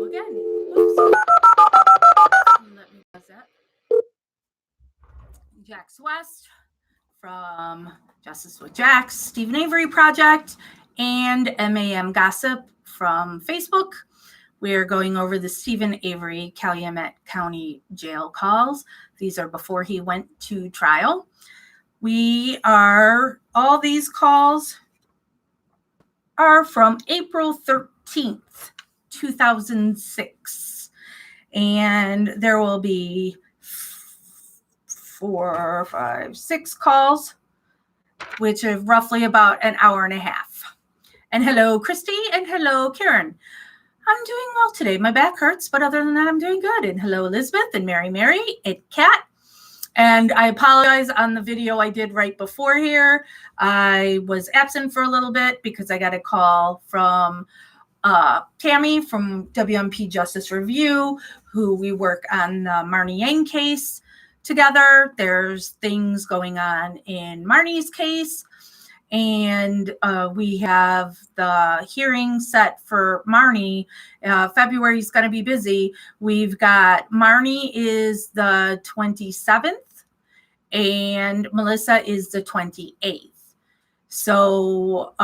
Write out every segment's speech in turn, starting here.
again. Oops. Let me pause that. Jax West from Justice with Jax, Stephen Avery Project, and MAM Gossip from Facebook. We're going over the Stephen Avery Calumet County Jail calls. These are before he went to trial. All these calls are from April 13th, 2006. And there will be 4, 5, 6 calls, which are roughly about an hour and a half. And hello, Christy, and hello, Karen. I'm doing well today. My back hurts, but other than that, I'm doing good. And hello, Elizabeth and Mary, and Kat. And I apologize on the video I did right before here. I was absent for a little bit because I got a call from Tammy from WMP Justice Review, who we work on the Marnie Yang case together. There's things going on in Marnie's case. And we have the hearing set for Marnie. February is going to be busy. We've got Marnie is the 27th and Melissa is the 28th. So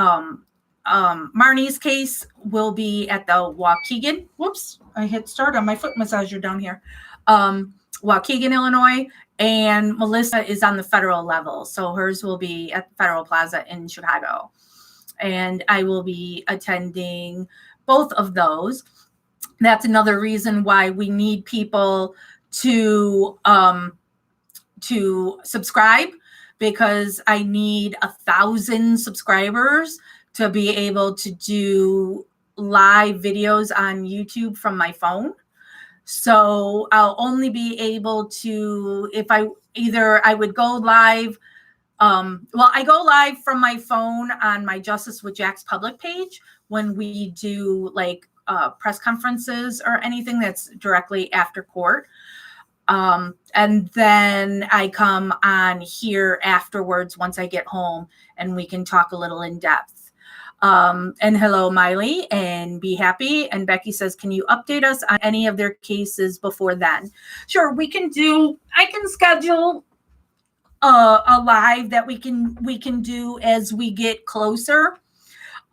Marnie's case will be at the Waukegan. Whoops, I hit start on my foot massager down here. Waukegan, Illinois. And Melissa is on the federal level. So hers will be at Federal Plaza in Chicago. And I will be attending both of those. That's another reason why we need people to subscribe, because I need 1,000 subscribers to be able to do live videos on YouTube from my phone. So I'll only be able to, I would go live. I go live from my phone on my Justice with Jax public page when we do like press conferences or anything that's directly after court. And then I come on here afterwards once I get home and we can talk a little in depth. And hello, Miley, and Be Happy. And Becky says, can you update us on any of their cases before then? Sure, I can schedule a live that we can do as we get closer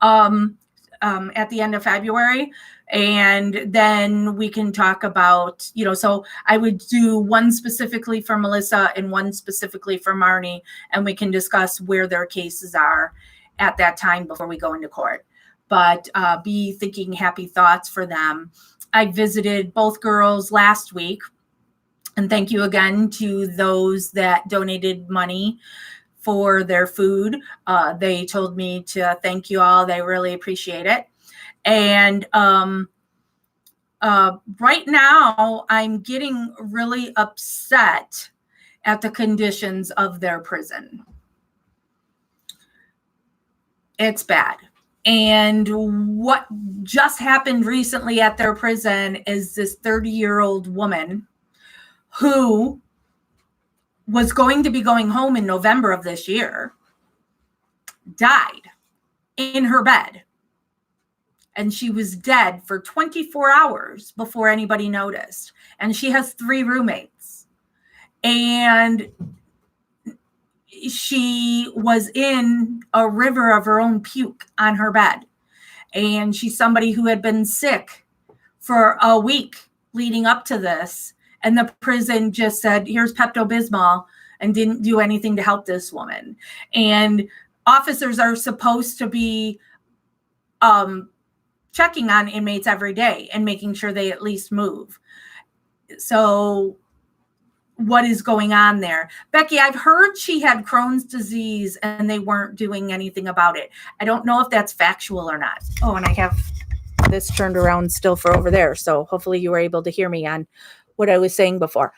at the end of February. And then we can talk about, so I would do one specifically for Melissa and one specifically for Marnie, and we can discuss where their cases are at that time before we go into court. But be thinking happy thoughts for them. I visited both girls last week, and thank you again to those that donated money for their food. They told me to thank you all. They really appreciate it. And right now, I'm getting really upset at the conditions of their prison. It's bad. And what just happened recently at their prison is this 30-year-old woman who was going to be going home in November of this year, died in her bed. And she was dead for 24 hours before anybody noticed. And she has 3 roommates. And she was in a river of her own puke on her bed. And she's somebody who had been sick for a week leading up to this. And the prison just said, here's Pepto-Bismol, and didn't do anything to help this woman. And officers are supposed to be checking on inmates every day and making sure they at least move. So what is going on there? Becky, I've heard she had Crohn's disease and they weren't doing anything about it. I don't know if that's factual or not. Oh, and I have this turned around still for over there. So hopefully you were able to hear me on what I was saying before.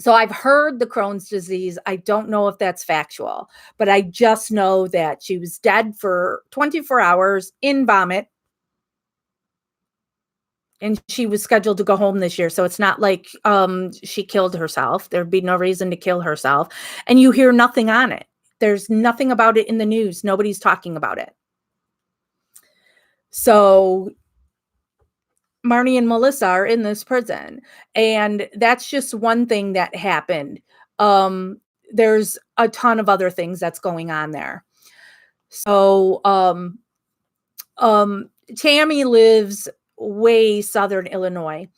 So I've heard the Crohn's disease. I don't know if that's factual, but I just know that she was dead for 24 hours in vomit. And she was scheduled to go home this year. So it's not like she killed herself. There'd be no reason to kill herself. And you hear nothing on it. There's nothing about it in the news. Nobody's talking about it. So Marnie and Melissa are in this prison. And that's just one thing that happened. There's a ton of other things that's going on there. So, Tammy lives way southern Illinois.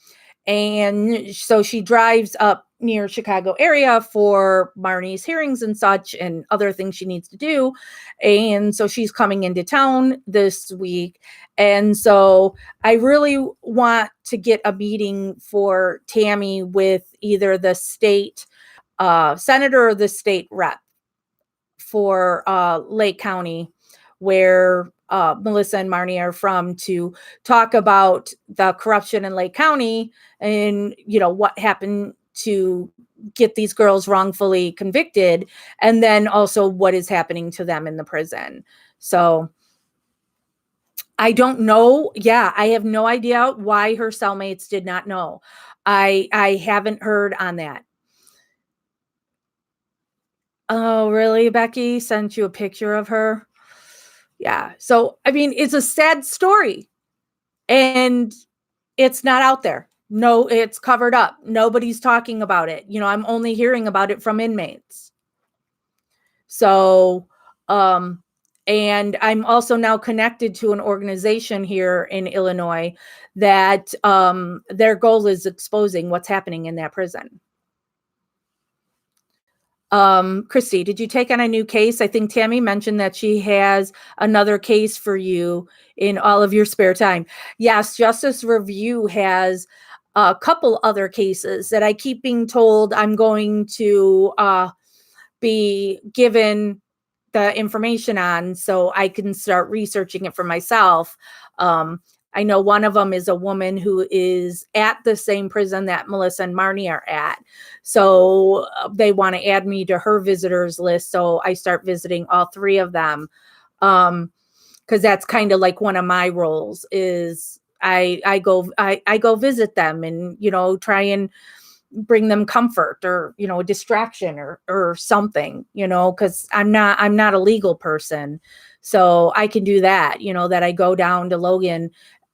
And so she drives up near Chicago area for Marnie's hearings and such and other things she needs to do. And so she's coming into town this week. And so I really want to get a meeting for Tammy with either the state senator or the state rep for Lake County, where Melissa and Marnie are from, to talk about the corruption in Lake County and, what happened to get these girls wrongfully convicted, and then also what is happening to them in the prison. So I don't know. Yeah, I have no idea why her cellmates did not know. I haven't heard on that. Oh, really? Becky sent you a picture of her? Yeah. So, I mean, it's a sad story and it's not out there. No, it's covered up. Nobody's talking about it. I'm only hearing about it from inmates. So, and I'm also now connected to an organization here in Illinois that their goal is exposing what's happening in that prison. Christy, did you take on a new case? I think Tammy mentioned that she has another case for you in all of your spare time. Yes, Justice Review has a couple other cases that I keep being told I'm going to be given the information on so I can start researching it for myself. I know one of them is a woman who is at the same prison that Melissa and Marnie are at. So they want to add me to her visitors list. So I start visiting all three of them. Because that's kind of like one of my roles is I go visit them and, try and bring them comfort or, a distraction or something, because I'm not a legal person. So I can do that, that I go down to Logan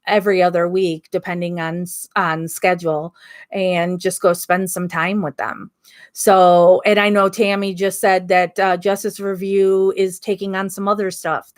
every other week, depending on schedule, and just go spend some time with them. So, and I know Tammy just said that Justice Review is taking on some other stuff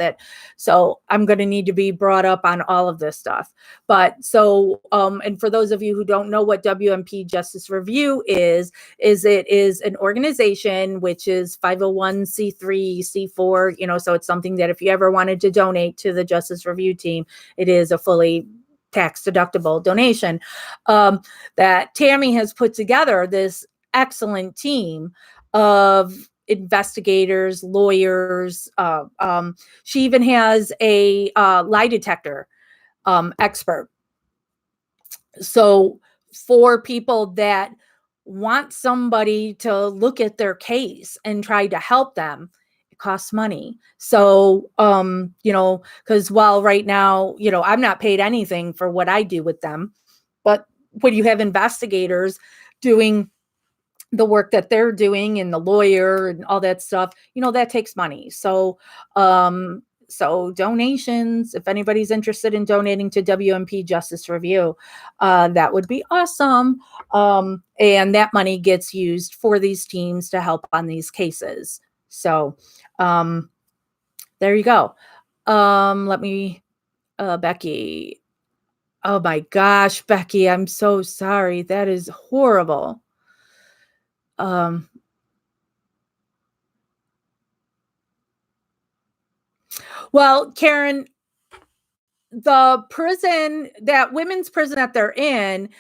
so I'm going to need to be brought up on all of this stuff. But so, and for those of you who don't know what WMP Justice Review is it is an organization which is 501c3, C4, so it's something that if you ever wanted to donate to the Justice Review team, it is a fully tax deductible donation. That Tammy has put together this excellent team of investigators, lawyers. She even has a lie detector expert. So for people that want somebody to look at their case and try to help them, it costs money. So, because while right now, I'm not paid anything for what I do with them, but when you have investigators doing the work that they're doing and the lawyer and all that stuff, that takes money. So, so donations, if anybody's interested in donating to WMP Justice Review, that would be awesome. And that money gets used for these teams to help on these cases. So, there you go. Let me, Becky. Oh my gosh, Becky, I'm so sorry. That is horrible. Well, Karen, the prison, that women's prison that they're in,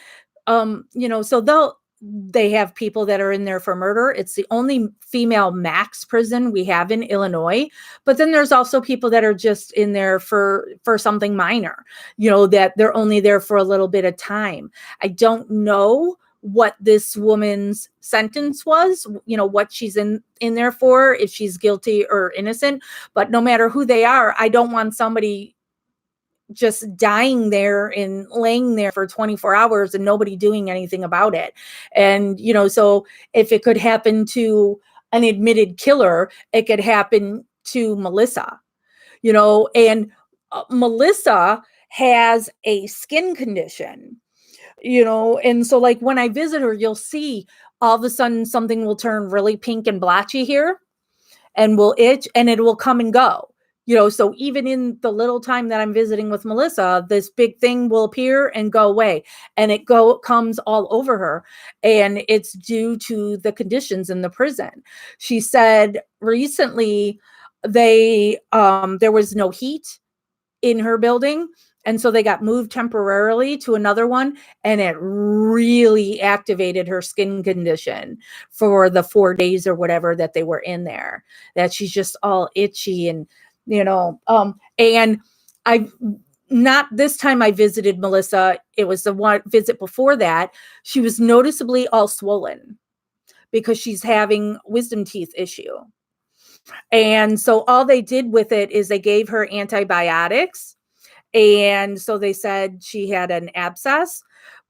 so they have people that are in there for murder. It's the only female max prison we have in Illinois. But then there's also people that are just in there for something minor, that they're only there for a little bit of time. I don't know what this woman's sentence was, what she's in there for, if she's guilty or innocent. But no matter who they are, I don't want somebody just dying there and laying there for 24 hours and nobody doing anything about it. And, so if it could happen to an admitted killer, it could happen to Melissa, and Melissa has a skin condition, you know, and so like when I visit her, you'll see all of a sudden something will turn really pink and blotchy here and will itch and it will come and go. You know, so even in the little time that I'm visiting with Melissa, this big thing will appear and go away, and it comes all over her, and it's due to the conditions in the prison. She said recently there was no heat in her building, and so they got moved temporarily to another one, and it really activated her skin condition for the 4 days or whatever that they were in there, that she's just all itchy and, you know, and I not this time I visited Melissa, it was the one visit before that, she was noticeably all swollen because she's having wisdom teeth issue. And so all they did with it is they gave her antibiotics. And so they said she had an abscess,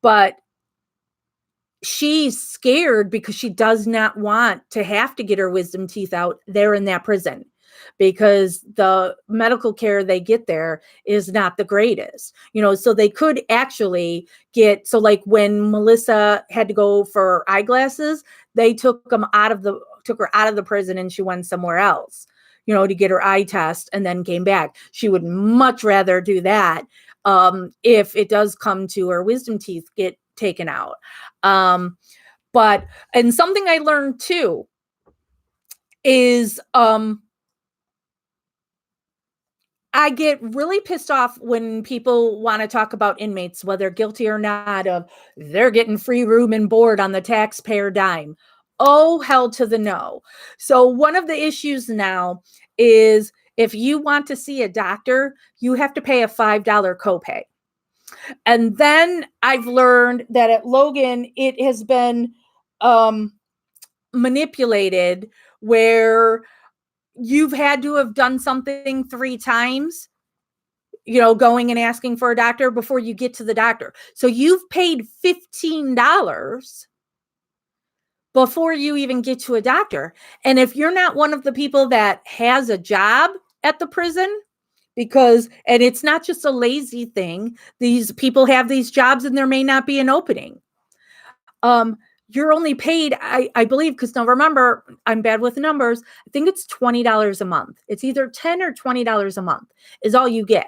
but she's scared because she does not want to have to get her wisdom teeth out there in that prison, because the medical care they get there is not the greatest, you know. So they could actually get, so like when Melissa had to go for eyeglasses, they took her out of the prison and she went somewhere else, you know, to get her eye test and then came back. She would much rather do that if it does come to her wisdom teeth get taken out. But, and something I learned too is I get really pissed off when people want to talk about inmates, whether guilty or not, of they're getting free room and board on the taxpayer dime. Oh, hell to the no. So one of the issues now is if you want to see a doctor, you have to pay a $5 copay. And then I've learned that at Logan, it has been manipulated where you've had to have done something 3 times, you know, going and asking for a doctor before you get to the doctor. So you've paid $15 before you even get to a doctor. And if you're not one of the people that has a job at the prison, because, and it's not just a lazy thing, these people have these jobs and there may not be an opening. You're only paid, I believe, because now remember, I'm bad with numbers. I think it's $20 a month. It's either $10 or $20 a month is all you get.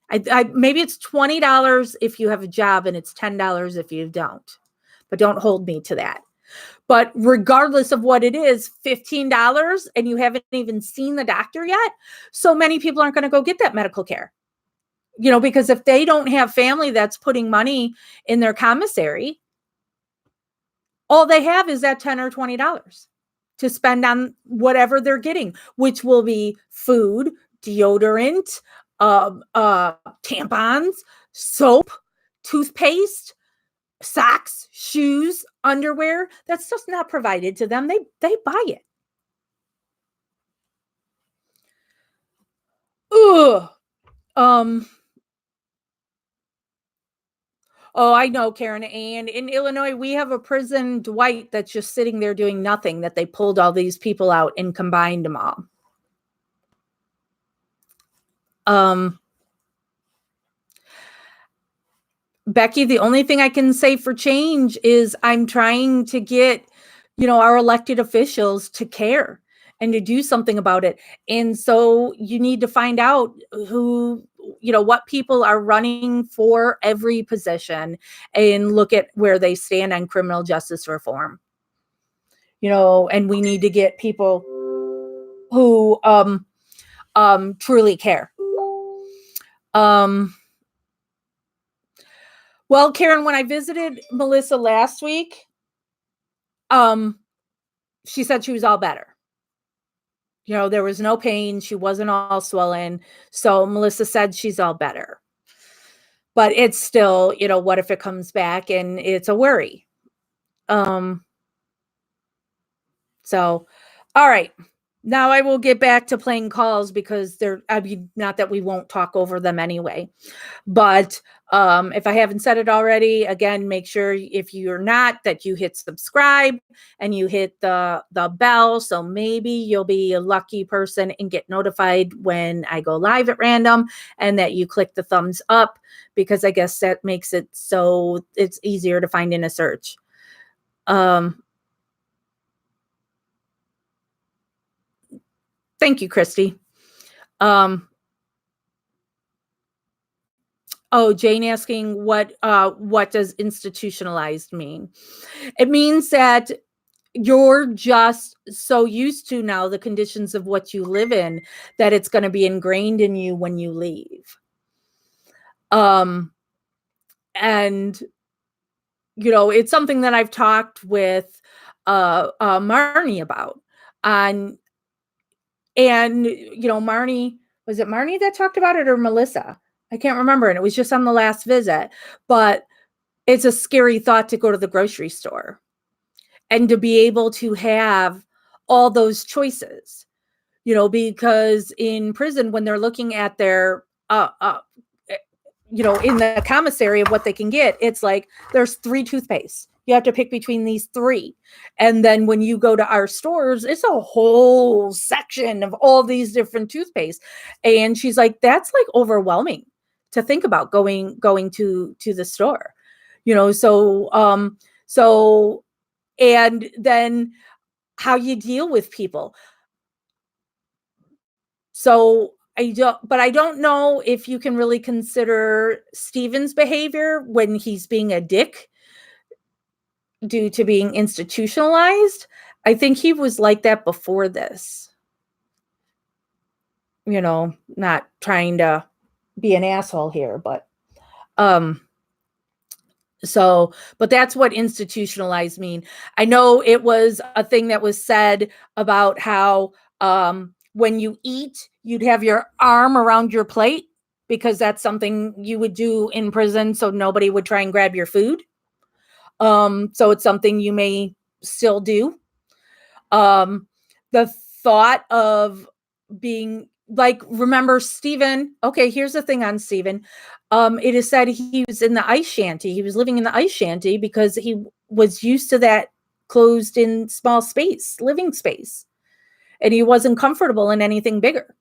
Maybe it's $20 if you have a job and it's $10 if you don't, but don't hold me to that. But regardless of what it is, $15 and you haven't even seen the doctor yet. So many people aren't going to go get that medical care, you know, because if they don't have family that's putting money in their commissary, all they have is that $10 or $20 to spend on whatever they're getting, which will be food, deodorant, tampons, soap, toothpaste, socks, shoes, underwear. That's just not provided to them. They buy it. Ugh. Oh, I know, Karen. And in Illinois, we have a prison, Dwight, that's just sitting there doing nothing, that they pulled all these people out and combined them all. Becky, the only thing I can say for change is I'm trying to get, you know, our elected officials to care and to do something about it. And so you need to find out who, you know, what people are running for every position and look at where they stand on criminal justice reform. You know, and we need to get people who truly care. Well, Karen, when I visited Melissa last week, she said she was all better. You know, there was no pain. She wasn't all swollen. So Melissa said she's all better. But it's still, you know, what if it comes back, and it's a worry. So, all right. Now I will get back to playing calls because not that we won't talk over them anyway. But if I haven't said it already, again, make sure if you're not that you hit subscribe and you hit the bell. So maybe you'll be a lucky person and get notified when I go live at random, and that you click the thumbs up, because I guess that makes it so it's easier to find in a search. Thank you, Christy. Oh, Jane asking what does institutionalized mean? It means that you're just so used to now the conditions of what you live in that it's going to be ingrained in you when you leave. And it's something that I've talked with Marnie about. And Marnie, was it Marnie that talked about it, or Melissa? I can't remember. And it was just on the last visit, but it's a scary thought to go to the grocery store and to be able to have all those choices, because in prison, when they're looking at their, in the commissary of what they can get, it's like, there's 3 toothpastes. You have to pick between these 3. And then when you go to our stores, it's a whole section of all these different toothpastes. And she's like, that's like overwhelming to think about going to the store, so and then how you deal with people. So I don't know if you can really consider Steven's behavior when he's being a dick due to being institutionalized. I think he was like that before this. Not trying to be an asshole here, but but that's what institutionalized mean. I know it was a thing that was said about how when you eat, you'd have your arm around your plate because that's something you would do in prison, so nobody would try and grab your food. So it's something you may still do. The thought of being like, remember Stephen? Okay, here's the thing on Stephen. It is said he was in the ice shanty. He was living in the ice shanty because he was used to that closed in small space, living space. And he wasn't comfortable in anything bigger.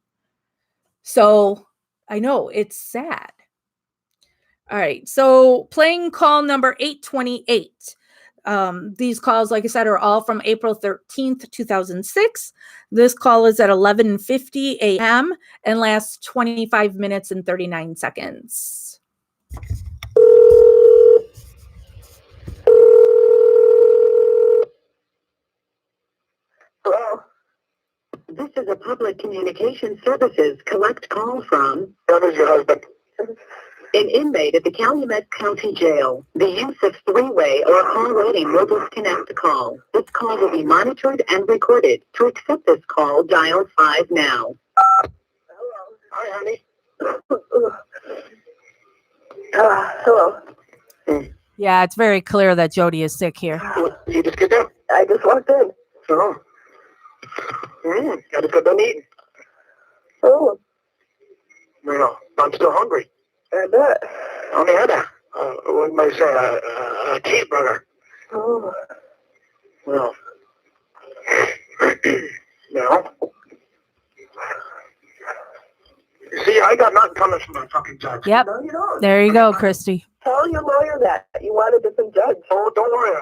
So I know it's sad. All right. So playing call number 828. These calls, like I said, are all from April 13th, 2006. This call is at 11:50 a.m. and lasts 25 minutes and 39 seconds. Hello. This is a public communication services collect call from. That is your husband. An inmate at the Calumet County Jail. The use of 3-way or call waiting will disconnect the call. This call will be monitored and recorded. To accept this call, dial 5 now. Hello. Hi, honey. Hello. Yeah, it's very clear that Jody is sick here. You just get there? I just walked in. Oh. Gotta get done eating. Oh. I'm still hungry. I bet. Only had what might I say, a cheeseburger. Oh. Well. No. See, I got nothing coming from my fucking judge. Yep. No, you don't. There you go, Christy. Tell your lawyer that. You want a different judge. Oh, don't worry.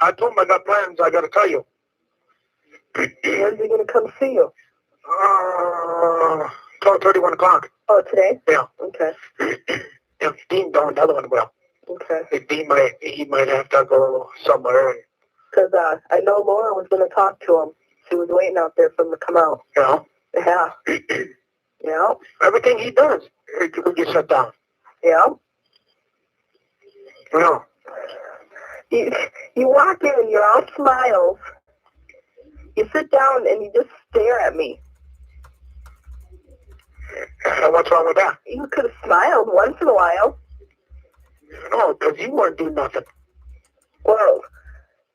I told him I got plans I gotta tell you. When's he gonna come see you? 12:30, 1 o'clock. Oh, today? Yeah. Okay. If Dean don't, the other one will. Okay. If Dean he might have to go somewhere. Because I know Laura was going to talk to him. She was waiting out there for him to come out. Yeah? Yeah. Yeah. Everything he does, he will get shut down. Yeah. Yeah. You walk in and you're all smiles. You sit down and you just stare at me. What's wrong with that? You could have smiled once in a while. No, because you weren't doing nothing. Well,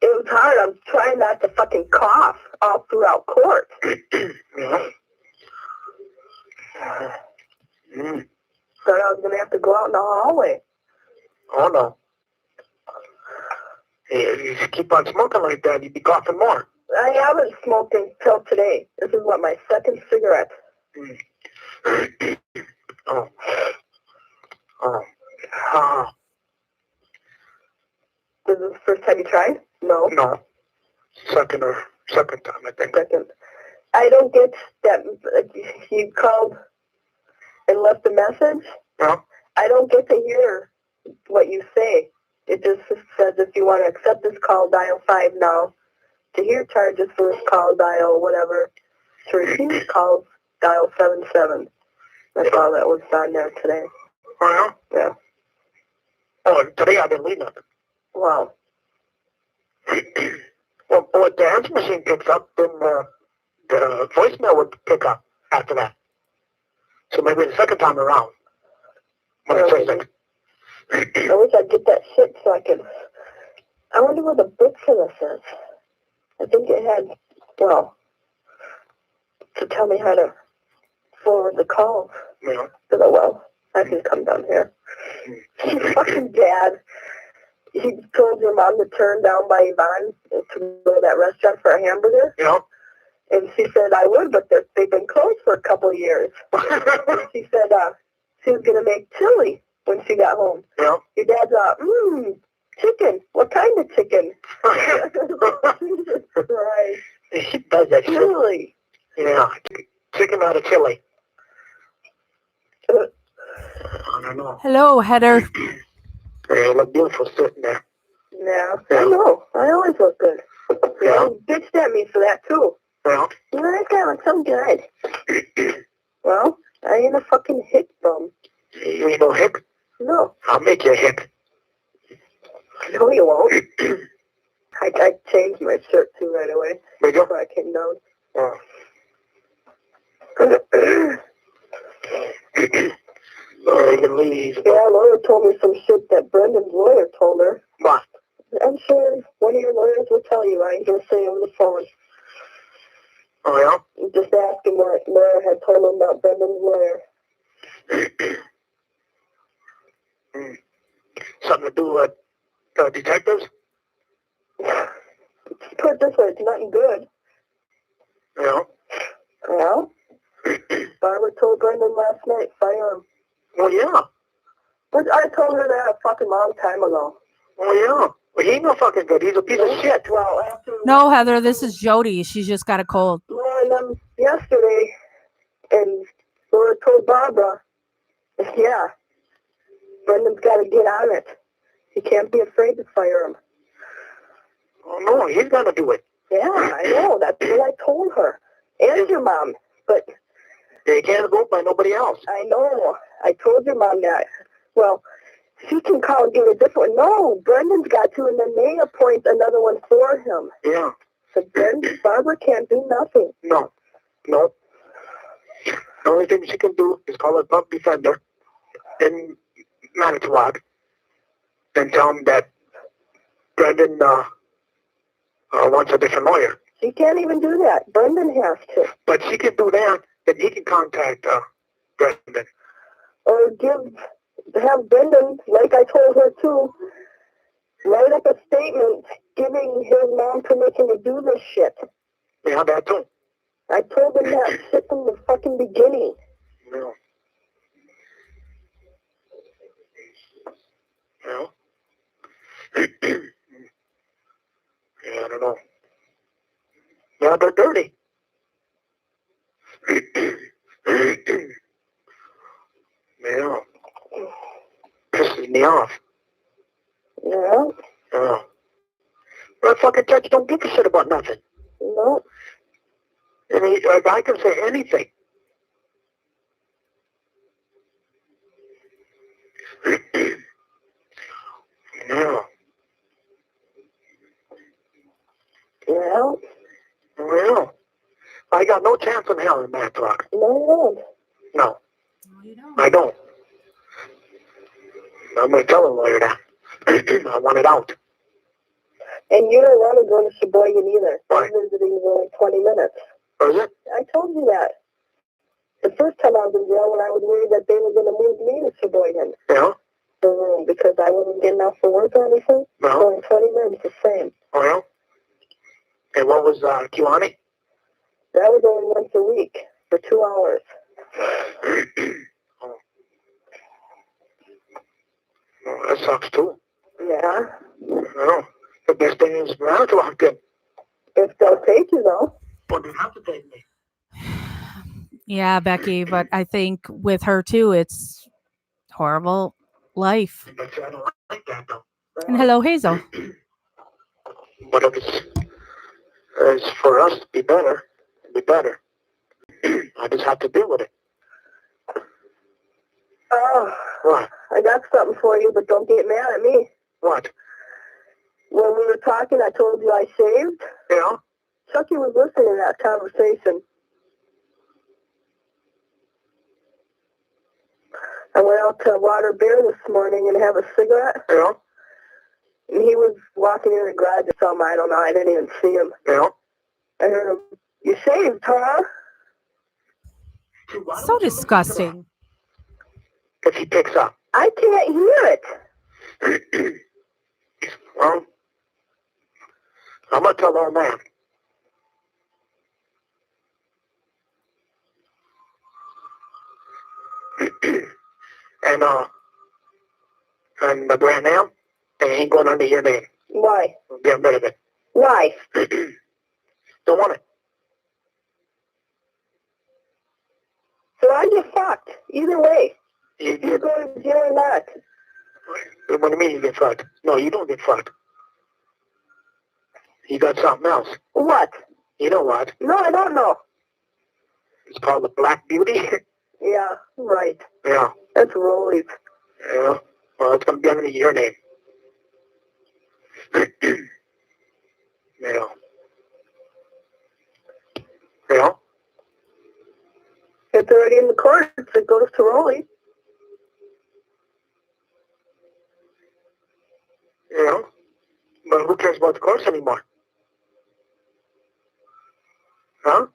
It was hard. I'm trying not to fucking cough all throughout court. Yeah. Thought I was gonna have to go out in the hallway. Oh no. Hey, if you keep on smoking like that, you'd be coughing more. I haven't smoked until today. This is what, my second cigarette. Oh. Oh. This is the first time you tried? No. No. Second time, I think. Second. I don't get that. You called and left a message. No. I don't get to hear what you say. It just says if you want to accept this call, dial 5 now. To hear charges for this call, dial whatever. To refuse calls, dial 77. That's all that was on there today. Oh, yeah? Yeah. Oh, today I didn't leave nothing. Wow. Well, what the answer machine picks up, then the voicemail would pick up after that. So maybe the second time around. When it says like, I wish I'd get that shit so I could. I wonder what the book for this is. I think it had, well, to tell me how to forward the calls. Yeah. So, well, I can come down here. Fucking dad. He told your mom to turn down by Yvonne to go to that restaurant for a hamburger. Yeah. And she said, I would, but they've been closed for a couple of years. She said she was going to make chili when she got home. Yeah. Your dad's chicken. What kind of chicken? Right. He does that shit. Chili. Yeah. Chicken out of chili. I don't know. Hello, Heather. Yeah, you look beautiful sitting there. Yeah, I know. I always look good. Yeah. You bitched at me for that, too. Yeah. You know, that guy looks so good. Well, I ain't a fucking hick bum. You ain't no hick? No. I'll make you a hick. No, you won't. I changed my shirt, too, right away. Did you? Before I came down. Oh. You can leave. Yeah, Laura told me some shit that Brendan's lawyer told her. What? I'm sure one of your lawyers will tell you. I ain't going to say over the phone. Oh, yeah? Just ask him what Laura had told him about Brendan's lawyer. Something to do with detectives? Put it this way, it's nothing good. Yeah. Well, Barbara told Brendan last night, fire him. Oh, yeah. But I told her that a fucking long time ago. Oh, yeah. Well, he ain't no fucking good. He's a piece of shit. Well, after... No, Heather, this is Jody. She's just got a cold. Well, and then yesterday, and Laura told Barbara, yeah, Brendan's got to get on it. He can't be afraid to fire him. Oh, no, he's gonna do it. Yeah, I know. That's what I told her. And your mom. But... They can't go by nobody else. I know. I told your mom that. Well, she can call and give a different one. No, Brendan's got to, and then they appoint another one for him. Yeah. So then Barbara can't do nothing. No. No. The only thing she can do is call a pub defender in Manitowoc and tell him that Brendan wants a different lawyer. She can't even do that. Brendan has to. But she can do that, then he can contact Brendan. Or have Brendan, like I told her too, write up a statement giving his mom permission to do this shit. Yeah, that too. I told him that shit from the fucking beginning. Yeah. Yeah. Yeah, I don't know. Yeah, they're dirty. Yeah. Pisses me off. Yeah? Yeah. That fucking judge don't give a shit about nothing. No. And I can say anything. Yeah. Yeah? Well, I got no chance in hell in Manitowoc. No. No. No, you don't. I don't. I'm going to tell the lawyer that. I want it out. And you don't want to go to Sheboygan either. Why? My visiting is only 20 minutes. Was it? I told you that. The first time I was in jail when I was worried that they were going to move me to Sheboygan. Yeah. The room, because I wasn't getting out for work or anything. No. So in 20 minutes, the same. Oh, yeah? And what was Kiwani? That was only once a week for 2 hours. Oh. Oh, that sucks too. Yeah. Well, the best thing is Manitowoc then. If they'll take you, though. Well, they have to take me. Yeah, Becky, but I think with her too, it's horrible life. But I don't like that though. And hello, Hazel. But if it's for us to be better, be better. I just have to deal with it. Oh, What? I got something for you, but don't get mad at me. What? When we were talking, I told you I shaved. Yeah? Chucky was listening to that conversation. I went out to Water Bear this morning and have a cigarette. Yeah? And he was walking in the garage or something. I don't know. I didn't even see him. Yeah? I heard him. You shaved, huh? So disgusting. If he picks up. I can't hear it. Well, I'm going to tell our man. And the brand name, they ain't going under your name. Why? Get rid of it. Why? Don't want it. So I get fucked. Either way. You You go to jail or not. what do you mean you get fucked? No, you don't get fucked. You got something else. What? You know what? No, I don't know. It's called the Black Beauty. Yeah, right. Yeah. That's Rollies. Yeah. Well, it's going to be under your name. Yeah. Yeah. It's already in the courts. It goes to Rollies. Yeah. But who cares about the course anymore? Huh?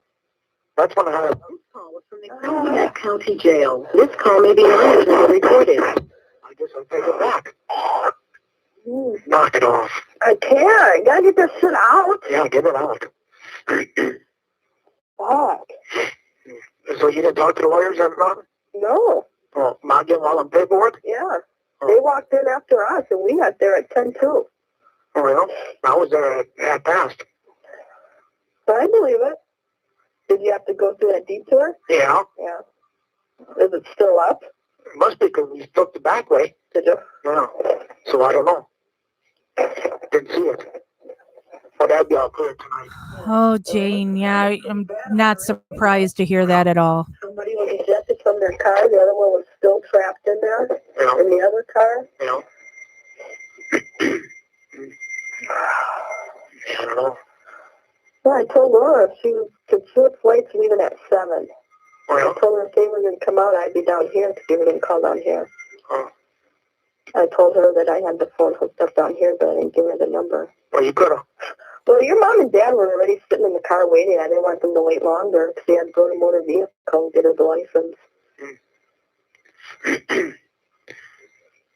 That's when I had This call was from the Calumet County Jail. This call may be monitored or recorded. I guess I'll take it back. Knock it off. I can't. I gotta get this shit out. Yeah, get it out. Fuck. So you didn't talk to the lawyers or nothing? No. Oh, not getting all the paperwork? Yeah. They walked in after us, and we got there at 10:02. Oh, well, I was there at past. I believe it. Did you have to go through that detour? Yeah. Yeah. Is it still up? It must be because we took the back way. Did you? Yeah. So I don't know. Didn't see it. Well, that'd be all clear tonight. Oh, Jane, yeah, I'm not surprised to hear that at all. Somebody was ejected from their car. The other one was still trapped in there. Yeah. In the other car. Yeah. I don't know. Well, I told Laura if she could switch flights leaving at 7. Well, I told her if they were going to come out, I'd be down here because they were going to call down here. oh. I told her that I had the phone hooked up down here, but I didn't give her the number. Well, you could have. Well, your mom and dad were already sitting in the car waiting. I didn't want them to wait longer because they had to go to motor vehicle and get his license.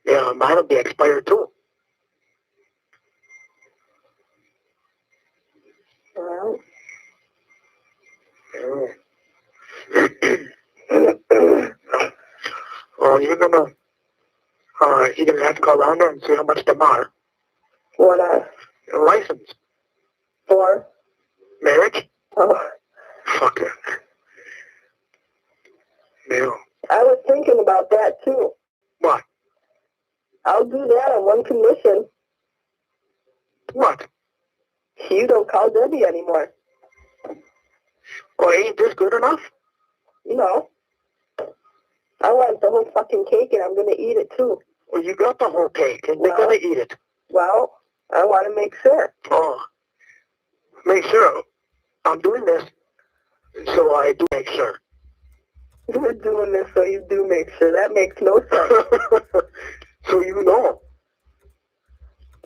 Yeah, mine will be expired too. Well. Well, you're gonna have to call around there and see how much they are. What, Your license. for? Marriage? Oh, Fuck it. Yeah. I was thinking about that too. What? I'll do that on one condition. What? You don't call Debbie anymore. Well, ain't this good enough? No. I want the whole fucking cake and I'm going to eat it too. Well, you got the whole cake and they're gonna eat it. Well, I want to make sure. Oh. Make sure. I'm doing this so I do make sure. You're doing this so you do make sure. That makes no sense. So you know.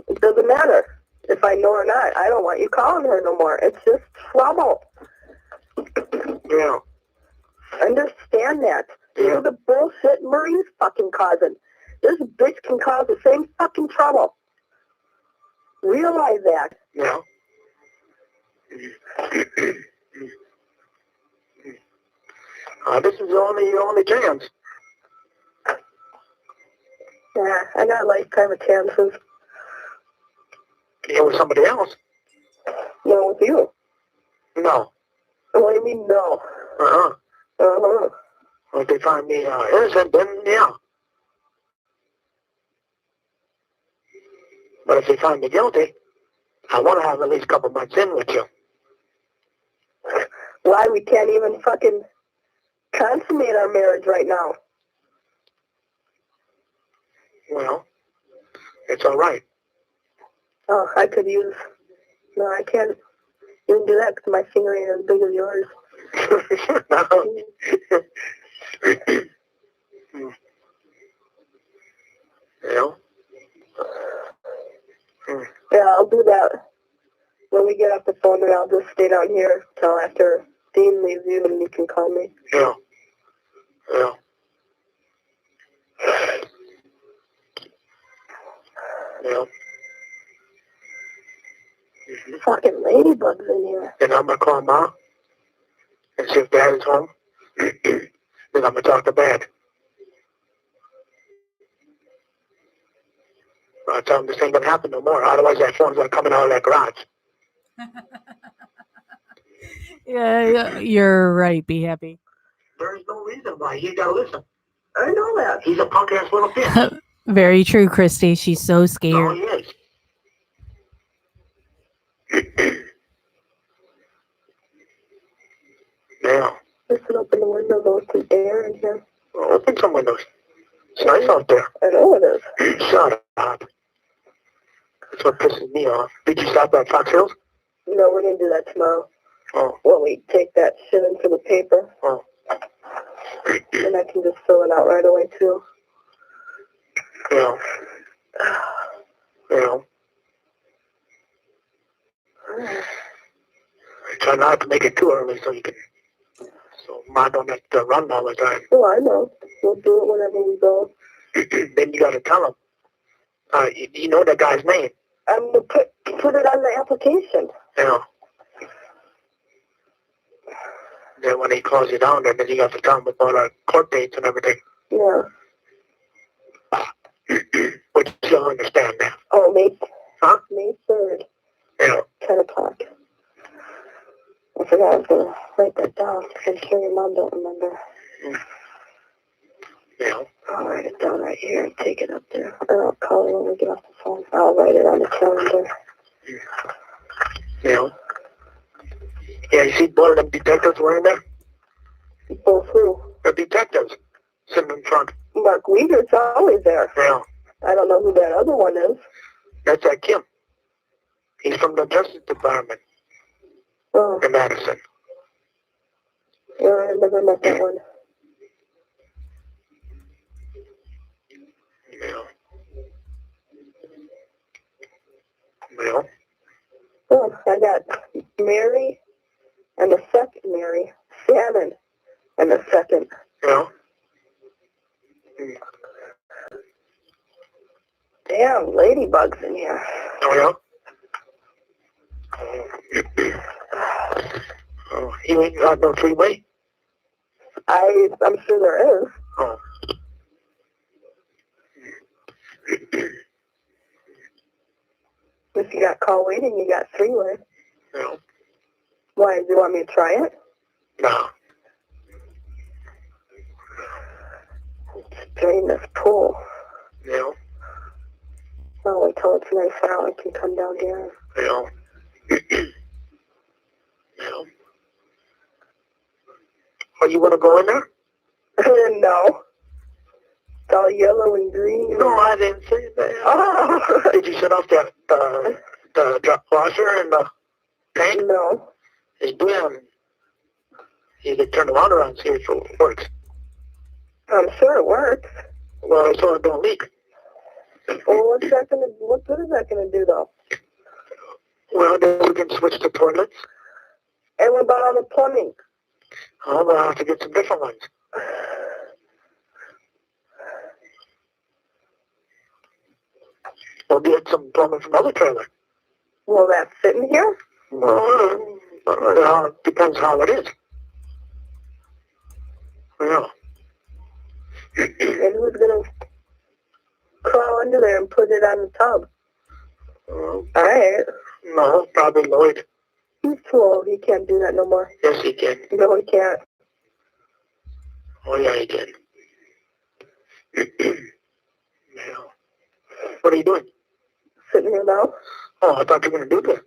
It doesn't matter. If I know or not, I don't want you calling her no more. It's just trouble. Yeah. Understand that. This Yeah. is the bullshit Marie's fucking causing. This bitch can cause the same fucking trouble. Realize that. Yeah. This is your only chance. Yeah, I got lifetime of chances. You with somebody else? No, with you. No. What do you mean, no? Uh-huh. Uh-huh. Well, if they find me innocent, then yeah. But if they find me guilty, I want to have at least a couple months in with you. Why we can't even fucking consummate our marriage right now? Well, it's all right. Oh, I could use... No, I can't even do that because my finger ain't as big as yours. No. Yeah. Yeah, I'll do that when we get off the phone, and I'll just stay down here till after Dean leaves you, and you can call me. Yeah. Yeah. Yeah. Mm-hmm. Fucking ladybugs in here. Then I'm going to call Mom and see if Dad is home. Then I'm going to talk to Dad. I'll tell him this ain't going to happen no more. Otherwise, that phone's going to come out of that garage. Yeah, you're right. Be happy. There's no reason why he got to listen. I know that. He's a punk-ass little bitch. Very true, Christy. She's so No, scared. he is. Yeah. Listen, open the window, go some air in here. Well, open some windows. It's nice out there. I know it is. Shut up. That's what pisses me off. Did you stop at Fox Hills? No, we're going to do that tomorrow. Oh. When we take that shit into the paper. Oh. And I can just fill it out right away, too. Yeah. Yeah. I try not to make it too early so Mom don't have to run all the time. Oh, I know. We'll do it whenever we go. Then you got to tell him. You know that guy's name. I'm going to put it on the application. Yeah. Then when he calls you down there, then you got to tell him about our court dates and everything. Yeah. Which you'll understand now. Oh, May 3rd. Yeah. 10 o'clock. I forgot I was going to write that down. I'm sure your mom don't remember. Yeah. I'll write it down right here and take it up there. Or I'll call her when we get off the phone. I'll write it on the calendar. Yeah. Yeah, you see both of them detectives were in there? Both who? The detectives sitting in front. Mark Weger's always there. Yeah. I don't know who that other one is. That's Kim. He's from the Justice Department in Madison. Yeah, I never met that one. Yeah. Yeah. Oh, I got Mary and the second Mary. Shannon and the second. Yeah. Damn, ladybugs in here. Oh, yeah? Oh, you ain't got no freeway? I'm sure there is. Oh. If you got call waiting, you got three-way. Yeah. Why, do you want me to try it? No. Let's drain this pool. Yeah. I'll wait till it's nice out. I can come down here. Yeah. Yeah. Oh, you want to go in there? No. It's all yellow and green. No, I didn't say that. Oh. Did you shut off the washer and the tank? No. Hey, Dan, you can turn the water on and see if it works. I'm sure it works. Well, so it don't leak. Well, what good is that gonna do though? Well, then we can switch to toilets. And what about all the plumbing? Oh, we'll have to get some different ones. We'll get some plumbing from other trailer. Will that fit in here? Well, it depends how it is. Yeah. And who's gonna crawl under there and put it on the tub? Alright. No, probably Lloyd. He's too old. He can't do that no more. Yes, he can. No, he can't. Oh, yeah, he can. Yeah. What are you doing? Sitting here now. Oh, I thought you were going to do this.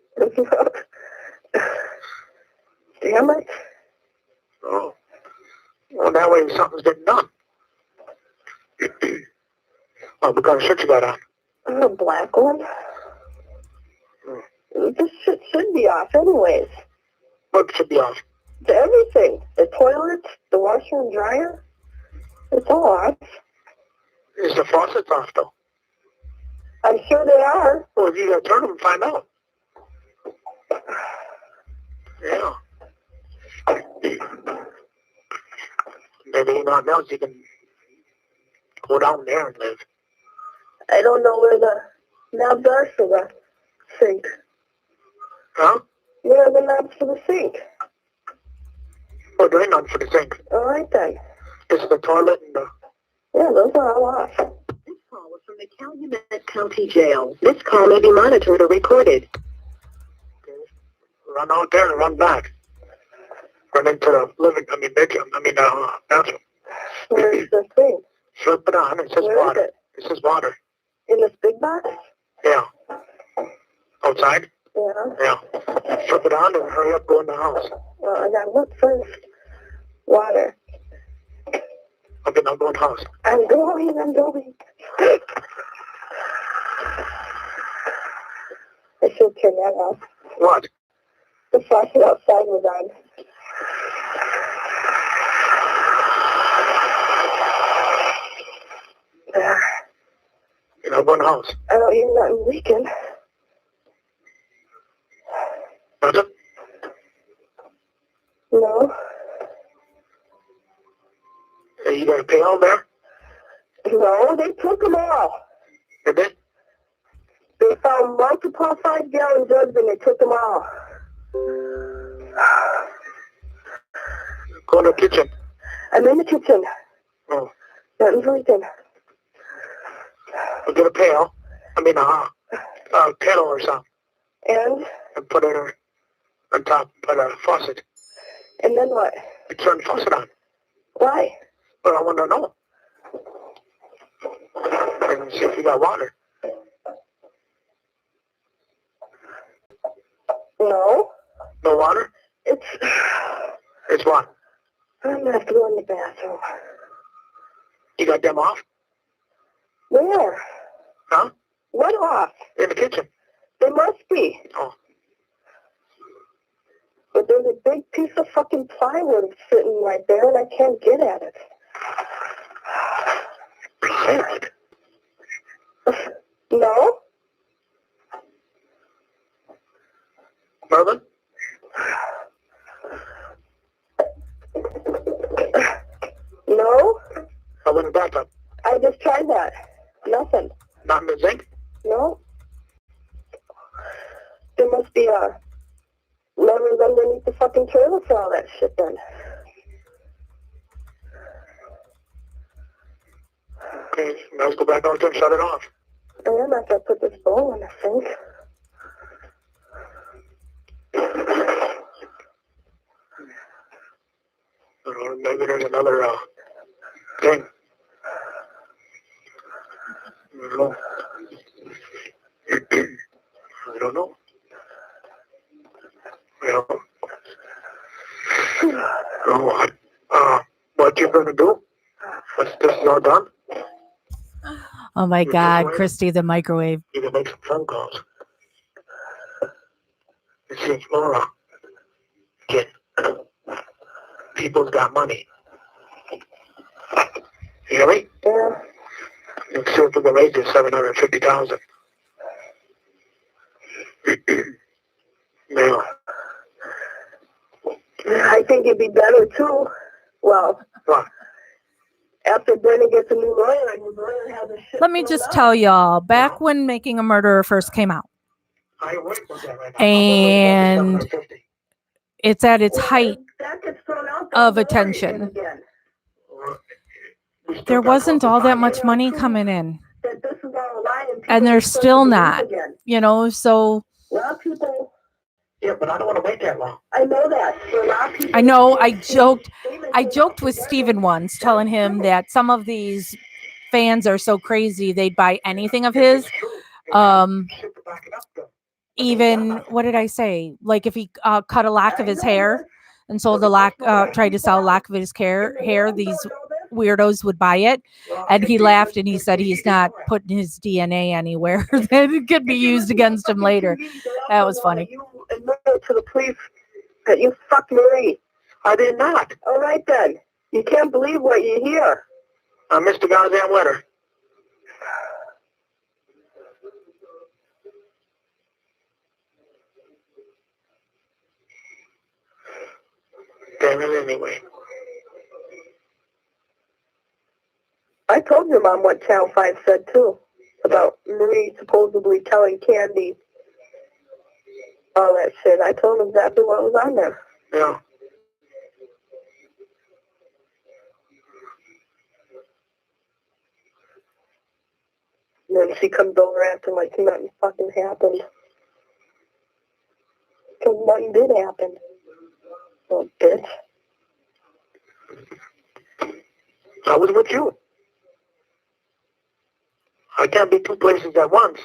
Damn it. Oh. Well, that way something's getting done. Oh, what kind of shirt you got on? A black one. This shit should be off anyways. What should be off? Everything. The toilet, the washer and dryer. It's all off. Is the faucet off, though? I'm sure they are. Well, you got to turn them and find out. Yeah. Maybe not else you can go down there and live. I don't know where the knobs are for the sink. Huh? Where are the knobs for the sink? Oh, there ain't none for the sink. All right then. It's the toilet and the... Yeah, those are all off. This call was from the Calumet County Jail. This call may be monitored or recorded. Okay. Run out there and run back. Run into the bedroom. Bathroom. Where's the thing? Flip it on. It says Where water. is it? It says water. In this big box? Yeah. Outside? Yeah. Yeah. Flip it on and hurry up, go in the house. Well, I gotta look first. Water. Okay, now go in the house. I'm going. I should turn that off. What? The faucet outside was on. You know, go in the house. I don't hear nothing leaking. Nothing? No. Hey, you got a pail there? No, they took them all. Did they? They found multiple 5-gallon jugs and they took them all. Go in the kitchen. I'm in the kitchen. Oh. Nothing's leaking. I'll get a pail. A kettle or something. And Put it on top of the faucet. And then what? You turn the faucet on. Why? But I want to know. And see if you got water. No. No water? It's what? I'm gonna have to go in the bathroom. You got them off? Where? Huh? What off? In the kitchen. They must be. Oh. But there's a big piece of fucking plywood sitting right there and I can't get at it. Plywood? No? Merlin? No? I went in the bathtub. I just tried that. Nothing. Not in the zinc? No? There must be a levers underneath the fucking trailer for all that shit then. Okay, now let's go back out there and shut it off. And after I put this bowl in the sink. Or maybe there's another thing. I don't know. I don't know. Yeah. What you gonna do? Once this is all done, Oh my God, Christy, the microwave. you can make some phone calls. It seems more get people's got money. You hear me? Yeah. And see if we can raise this 750,000. I think it'd be better too. Well, What? after Brennan gets a new lawyer and his lawyer has a shit. Let me just tell y'all, back when Making a Murderer first came out, I ain't waiting for that right now. and I'm 50. it's at its height That gets thrown out of the lawyer attention, again. We still there got wasn't all that $4,500. much money coming in, That this is all a lie and and people there's are supposed still to believe not, again. you know, so A lot of people, Yeah, but I don't want to wait that long. I know that. But a lot of people I know I joked Stephen with Steven once, telling him that some of these fans are so crazy they'd buy anything of his. It's true. Shit to back it up, though. Even, what did I say? Like if he cut a lock of his hair and sold a lock, tried to sell a lock of his hair, these weirdos would buy it. And he laughed and he said he's not putting his DNA anywhere that it could be used against him later. That was funny. You admitted to the police that you fucked Marie. I did not. All right then. You can't believe what you hear. I missed the goddamn weather. Damn it anyway. I told your mom what Channel 5 said too. About Marie supposedly telling Candy all that shit. I told him exactly what was on there. Yeah. And then she comes over acting like nothing fucking happened. Because nothing did happen. Little bitch. I was with you. I can't be two places at once.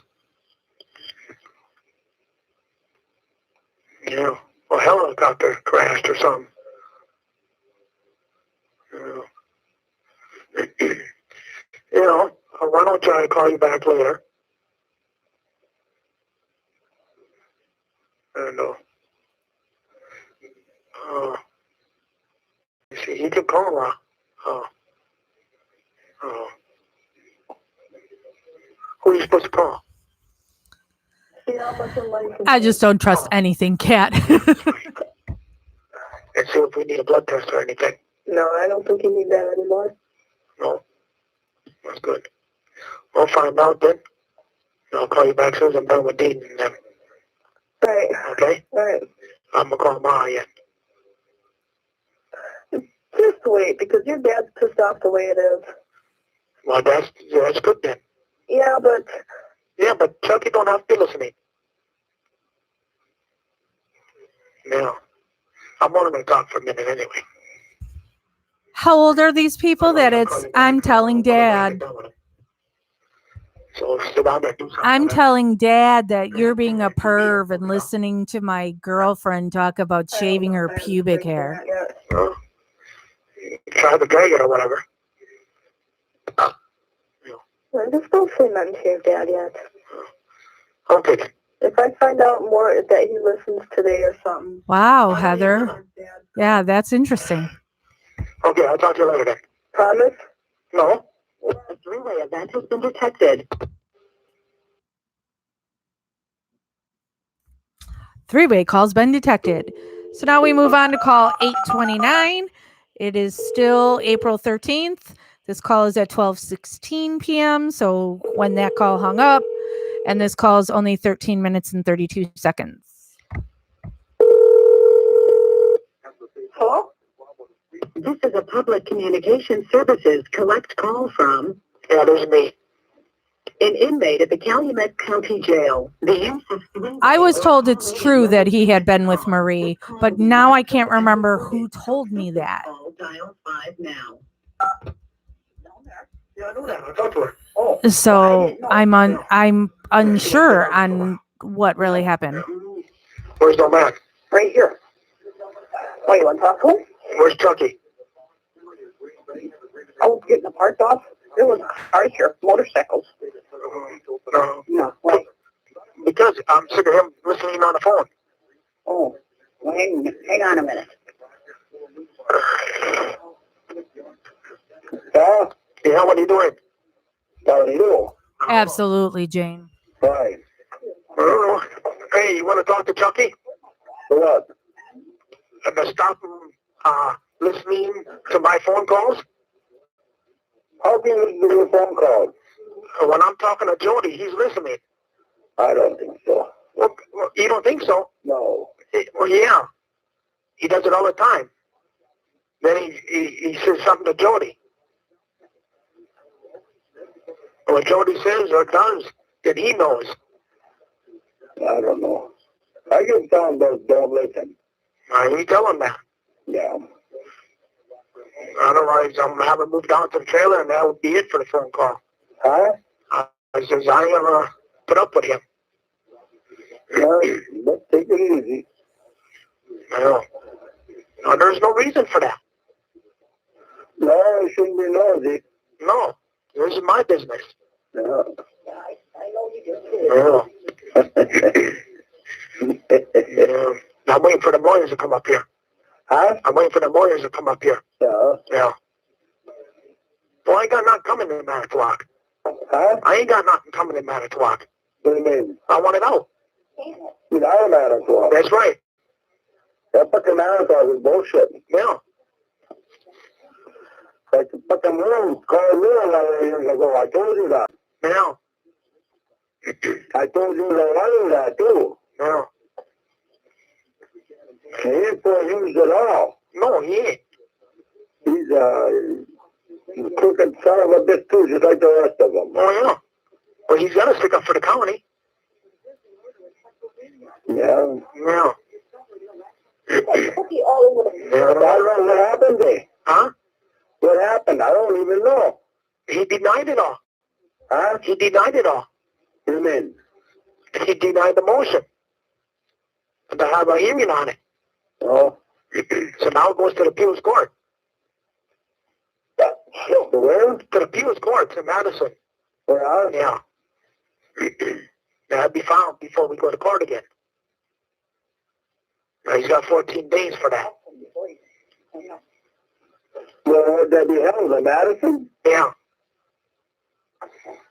You know, a helicopter crashed or something. You know, why don't I try to call you back later? And, you see, you can call her. Who are you supposed to call? See how much of life I just don't trust anything, Kat. And see if we need a blood test or anything. No, I don't think you need that anymore. No? That's good. I'll find out then. I'll call you back as soon as I'm done with Dean and them. Right. Okay? Right. I'm going to call Ma yet. Just wait, because your dad's pissed off the way it is. Well, that's good then. Yeah, but Chucky don't have to be listening. No. I'm only going to talk for a minute anyway. How old are these people that I'm telling Dad? So sit down there and do something. I'm telling Dad that you're being a perv and listening to my girlfriend talk about shaving her pubic hair. Try to drag it or whatever. just don't say nothing to your dad yet. Okay then. If I find out more that he listens today or something. Wow, Heather. Yeah, that's interesting. Okay, I'll talk to you later then. Promise? No. A three-way event has been detected. Three-way call's been detected. So now we move on to call 829. It is still April 13th. This call is at 12:16 p.m. So when that call hung up, and this call is only 13 minutes and 32 seconds. Hello? This is a public communication services collect call from Yeah, this is me. an inmate at the Calumet County Jail. The use of I was told it's true that he had been with Marie, but now I can't remember who told me that. Dial 5 now. Yeah, I know that. I talked to her. Oh. So I'm unsure on what really happened. Where's the man? Right here. Oh, you want to talk to him? Where's Chucky? I was getting the parts off. There was cars here, motorcycles. No, wait. Because I'm sick of him listening on the phone. Oh, well, hang on a minute. Yeah, what are you doing? What do you do? Absolutely, Jane. Right. Hey, you want to talk to Chucky? What? To stop him listening to my phone calls? How can you listen to your phone calls? When I'm talking to Jody, he's listening. I don't think so. Well, you don't think so? No. Well, yeah. He does it all the time. Then he says something to Jody. What Jody says or does, then he knows. I don't know. I can tell him don't listen. You tell him that. Yeah. Otherwise, I'm have him move down to the trailer, and that would be it for the phone call. Huh? I says, I never put up with him. No, let's take it easy. I know. No, there's no reason for that. No, it shouldn't be nosy. No, this is my business. Yeah. Yeah. I'm waiting for the lawyers to come up here. Huh? I'm waiting for the lawyers to come up here. Yeah. Yeah. Well, I ain't got nothing coming in Manitowoc. Huh? I ain't got nothing coming in Manitowoc. What do you mean? I want it out. You're not a Manitowoc. That's right. That fucking Manitowoc is bullshit. Yeah. Like the fucking room called me a lot of years ago. I told you that. Yeah. I told you that too. Yeah. He ain't for use at all. No, he ain't. He's a crooked son of a bitch too, just like the rest of them. Oh, yeah. Well, he's got to stick up for the county. Yeah. Yeah. I don't know what happened there. Huh? What happened? I don't even know. He denied it all. Huh? He denied it all. What do you mean? He denied the motion to have a hearing on it. Oh. So now it goes to the appeals court. To where? To the appeals court in Madison. Where? Yeah. That'd be found before we go to court again. Now, he's got 14 days for that. Where would that be held? In Madison? Yeah.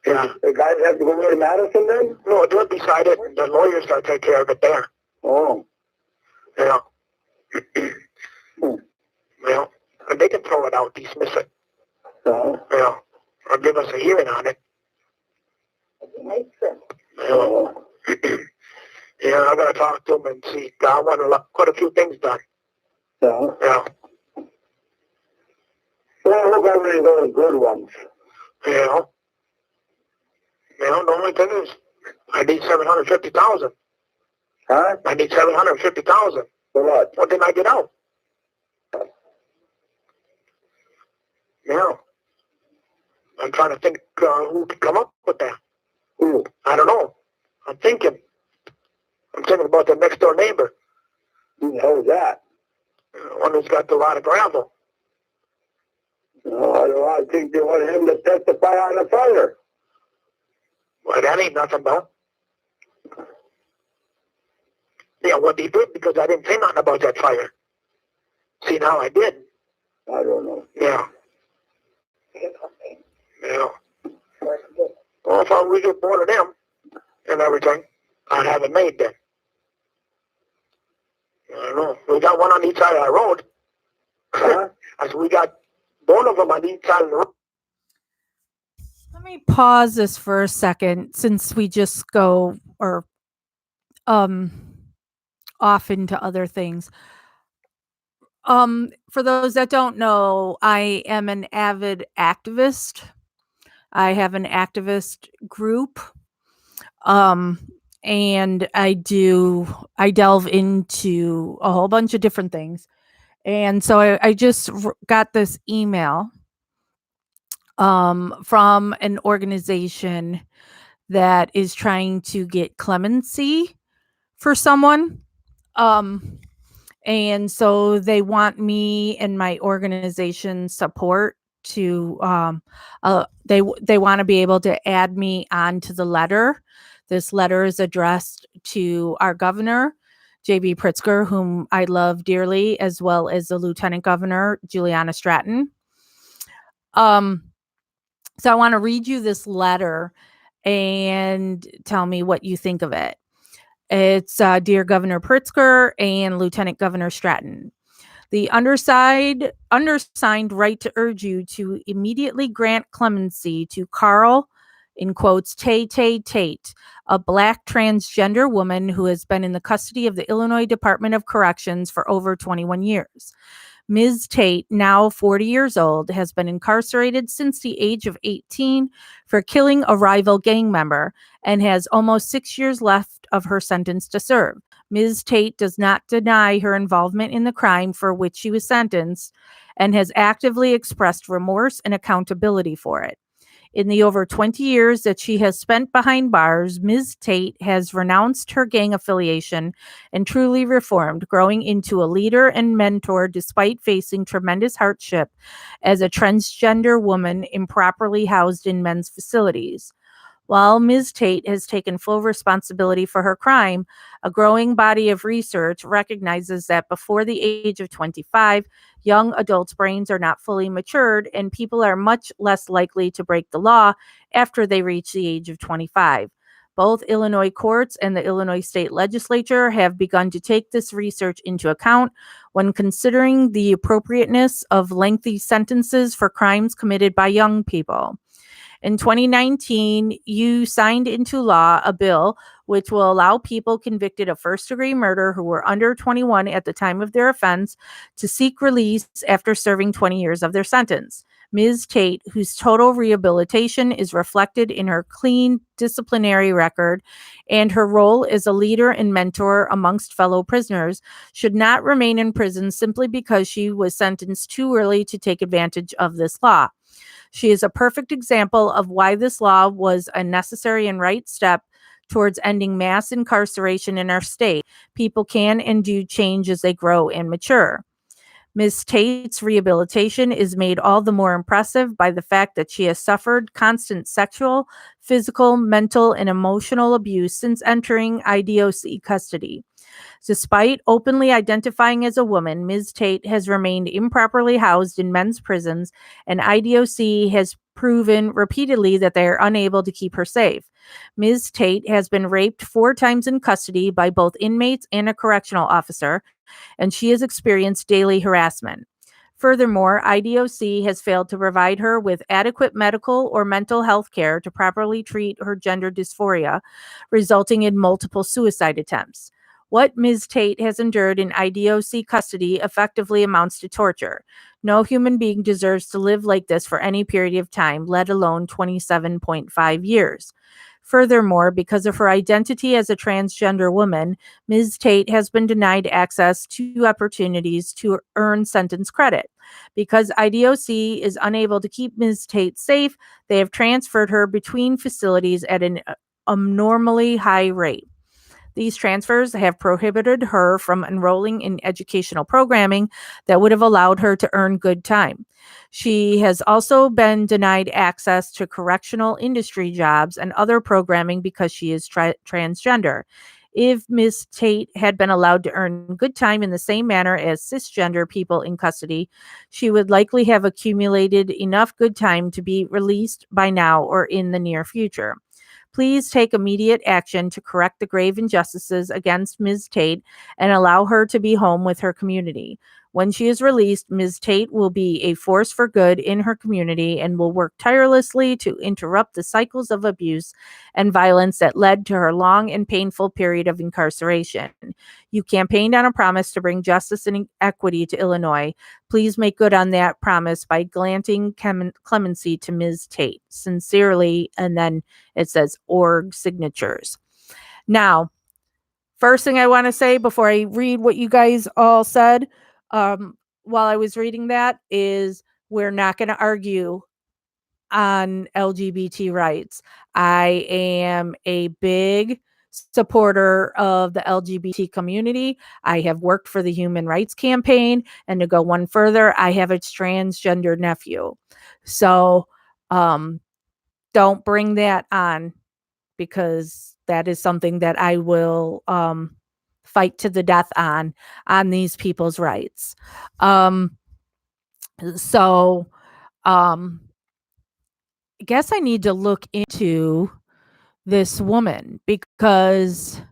Yeah. The guys have to go over to Madison then? No, they'll decide it. The lawyers got to take care of it there. Oh. Yeah. Well, and they can throw it out, dismiss it. So? Yeah. Or give us a hearing on it. Oh. Yeah, I gotta talk to him and see. I want quite a few things done. So? Yeah. Well, I hope everything goes good ones. Yeah. Yeah, the only thing is, I need 750,000. Huh? I need 750,000. For what? What did I get out? Yeah. I'm trying to think who could come up with that. Who? I don't know. I'm thinking about the next door neighbor. Who the hell is that? One who's got a lot of gravel. No, I think they want him to testify on the fire. Well, that ain't nothing, though. Yeah, what he did, because I didn't say nothing about that fire. See, now I did. I don't know. Yeah. Yeah. Well, if we get bored of them and everything, I'd have it made then. I don't know. We got one on each side of the road. Huh? I said, we got one of them on each side of the road. Let me pause this for a second, since we just go off into other things. For those that don't know, I am an avid activist. I have an activist group. And I delve into a whole bunch of different things. And so I just got this email from an organization that is trying to get clemency for someone. And so they want me and my organization support to they want to be able to add me onto the letter. This letter is addressed to our governor, J.B. Pritzker, whom I love dearly, as well as the Lieutenant Governor, Juliana Stratton. So I want to read you this letter and tell me what you think of it. It's Dear Governor Pritzker and Lieutenant Governor Stratton. The undersigned write to urge you to immediately grant clemency to Carl, in quotes, Tate, a Black transgender woman who has been in the custody of the Illinois Department of Corrections for over 21 years. Ms. Tate, now 40 years old, has been incarcerated since the age of 18 for killing a rival gang member and has almost 6 years left of her sentence to serve. Ms. Tate does not deny her involvement in the crime for which she was sentenced and has actively expressed remorse and accountability for it. In the over 20 years that she has spent behind bars, Ms. Tate has renounced her gang affiliation and truly reformed, growing into a leader and mentor despite facing tremendous hardship as a transgender woman improperly housed in men's facilities. While Ms. Tate has taken full responsibility for her crime, a growing body of research recognizes that before the age of 25, young adults' brains are not fully matured and people are much less likely to break the law after they reach the age of 25. Both Illinois courts and the Illinois state legislature have begun to take this research into account when considering the appropriateness of lengthy sentences for crimes committed by young people. In 2019, you signed into law a bill which will allow people convicted of first-degree murder who were under 21 at the time of their offense to seek release after serving 20 years of their sentence. Ms. Tate, whose total rehabilitation is reflected in her clean disciplinary record and her role as a leader and mentor amongst fellow prisoners, should not remain in prison simply because she was sentenced too early to take advantage of this law. She is a perfect example of why this law was a necessary and right step towards ending mass incarceration in our state. People can and do change as they grow and mature. Ms. Tate's rehabilitation is made all the more impressive by the fact that she has suffered constant sexual, physical, mental, and emotional abuse since entering IDOC custody. Despite openly identifying as a woman, Ms. Tate has remained improperly housed in men's prisons, and IDOC has proven repeatedly that they are unable to keep her safe. Ms. Tate has been raped 4 times in custody by both inmates and a correctional officer, and she has experienced daily harassment. Furthermore, IDOC has failed to provide her with adequate medical or mental health care to properly treat her gender dysphoria, resulting in multiple suicide attempts. What Ms. Tate has endured in IDOC custody effectively amounts to torture. No human being deserves to live like this for any period of time, let alone 27.5 years. Furthermore, because of her identity as a transgender woman, Ms. Tate has been denied access to opportunities to earn sentence credit. Because IDOC is unable to keep Ms. Tate safe, they have transferred her between facilities at an abnormally high rate. These transfers have prohibited her from enrolling in educational programming that would have allowed her to earn good time. She has also been denied access to correctional industry jobs and other programming because she is transgender. If Ms. Tate had been allowed to earn good time in the same manner as cisgender people in custody, she would likely have accumulated enough good time to be released by now or in the near future. Please take immediate action to correct the grave injustices against Ms. Tate and allow her to be home with her community. When she is released, Ms. Tate will be a force for good in her community and will work tirelessly to interrupt the cycles of abuse and violence that led to her long and painful period of incarceration. You campaigned on a promise to bring justice and equity to Illinois. Please make good on that promise by granting clemency to Ms. Tate. Sincerely, and then it says org signatures. Now, first thing I want to say before I read what you guys all said, while I was reading that, is we're not going to argue on LGBT rights. I am a big supporter of the LGBT community. I have worked for the Human Rights Campaign, and to go one further, I have a transgender nephew. So don't bring that on, because that is something that I will fight to the death on these people's rights. So I guess I need to look into this woman, because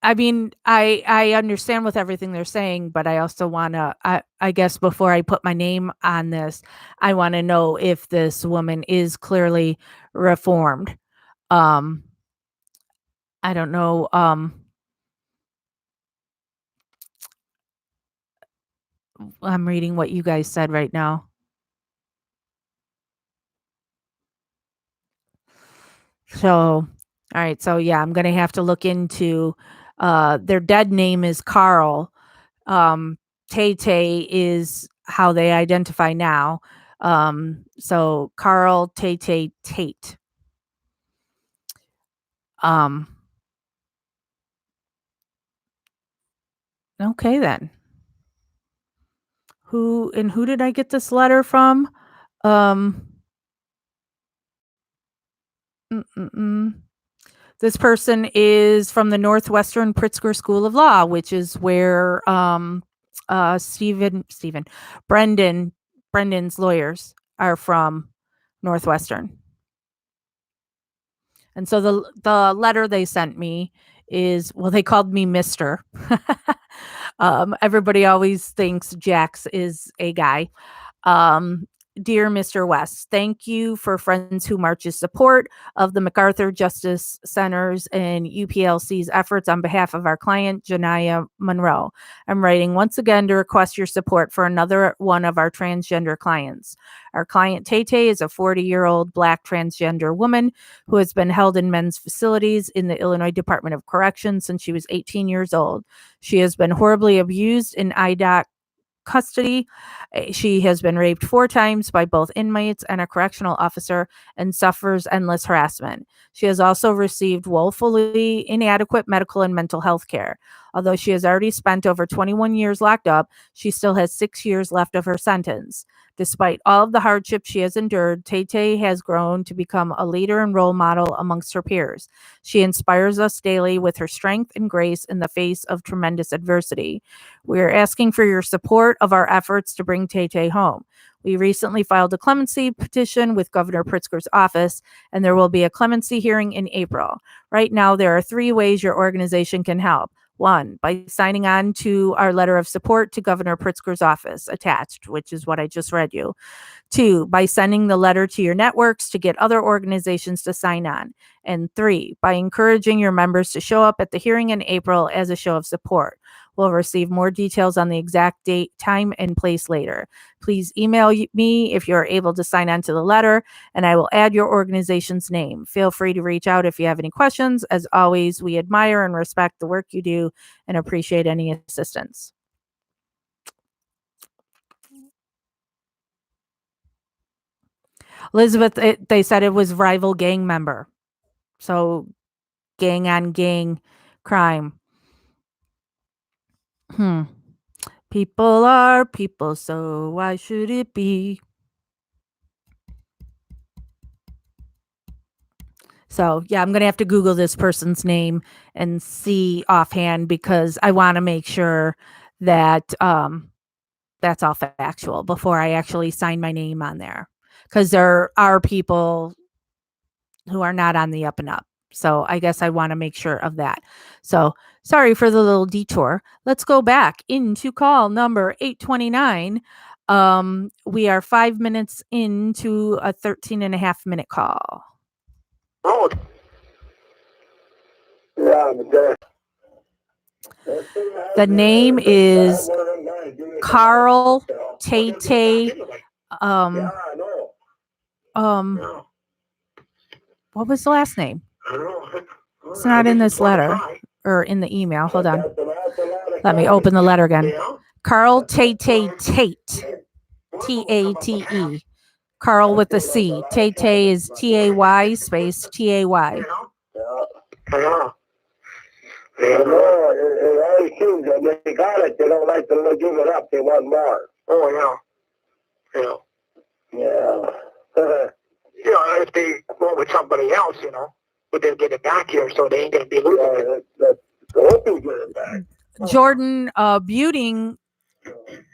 I mean, I understand with everything they're saying, but I also want to, I guess before I put my name on this, I want to know if this woman is clearly reformed. I don't know. I'm reading what you guys said right now. So, all right. So yeah, I'm going to have to look into, their dead name is Carl. Tay Tay is how they identify now. So Carl Tay Tay Tate. Okay then. Who did I get this letter from? Um, This person is from the Northwestern Pritzker School of Law, which is where Brendan's lawyers are from Northwestern. And so the letter they sent me is, well, they called me Mr. Everybody always thinks Jax is a guy. Dear Mr. West, thank you for Friends Who March's support of the MacArthur Justice Center's and UPLC's efforts on behalf of our client, Janaya Monroe. I'm writing once again to request your support for another one of our transgender clients. Our client, Tay Tay, is a 40-year-old Black transgender woman who has been held in men's facilities in the Illinois Department of Corrections since she was 18 years old. She has been horribly abused in IDOC custody. She has been raped 4 times by both inmates and a correctional officer and suffers endless harassment. She has also received woefully inadequate medical and mental health care. Although she has already spent over 21 years locked up, she still has 6 years left of her sentence. Despite all of the hardships she has endured, Tay Tay has grown to become a leader and role model amongst her peers. She inspires us daily with her strength and grace in the face of tremendous adversity. We are asking for your support of our efforts to bring Tay Tay home. We recently filed a clemency petition with Governor Pritzker's office, and there will be a clemency hearing in April. Right now, there are 3 ways your organization can help. 1, by signing on to our letter of support to Governor Pritzker's office attached, which is what I just read you. 2, by sending the letter to your networks to get other organizations to sign on. And 3, by encouraging your members to show up at the hearing in April as a show of support. We'll receive more details on the exact date, time, and place later. Please email me if you're able to sign on to the letter, and I will add your organization's name. Feel free to reach out if you have any questions. As always, we admire and respect the work you do and appreciate any assistance. Elizabeth, they said it was rival gang member. So gang on gang crime. People are people, so why should it be? So yeah, I'm going to have to Google this person's name and see offhand because I want to make sure that that's all factual before I actually sign my name on there. Because there are people who are not on the up and up. So I guess I want to make sure of that. So sorry for the little detour. Let's go back into call number 829. We are 5 minutes into a 13.5-minute call. Oh, Yeah, The name is Carl Tay Tay. Yeah, I know. What was the last name? I don't know. It's not in this letter or in the email. Hold on. Let me open the letter again. Carl Tay Tay Tate. T-A-T-E. Carl with a C. Tay Tay is T-A-Y space T-A-Y. Yeah. I know, it always seems that when they got it, they don't like to give it up. They want more. Oh, yeah. Yeah. If they go with somebody else, but they'll get it back here, so they ain't going to be losing it. That's hoping get it back. Jordan Buting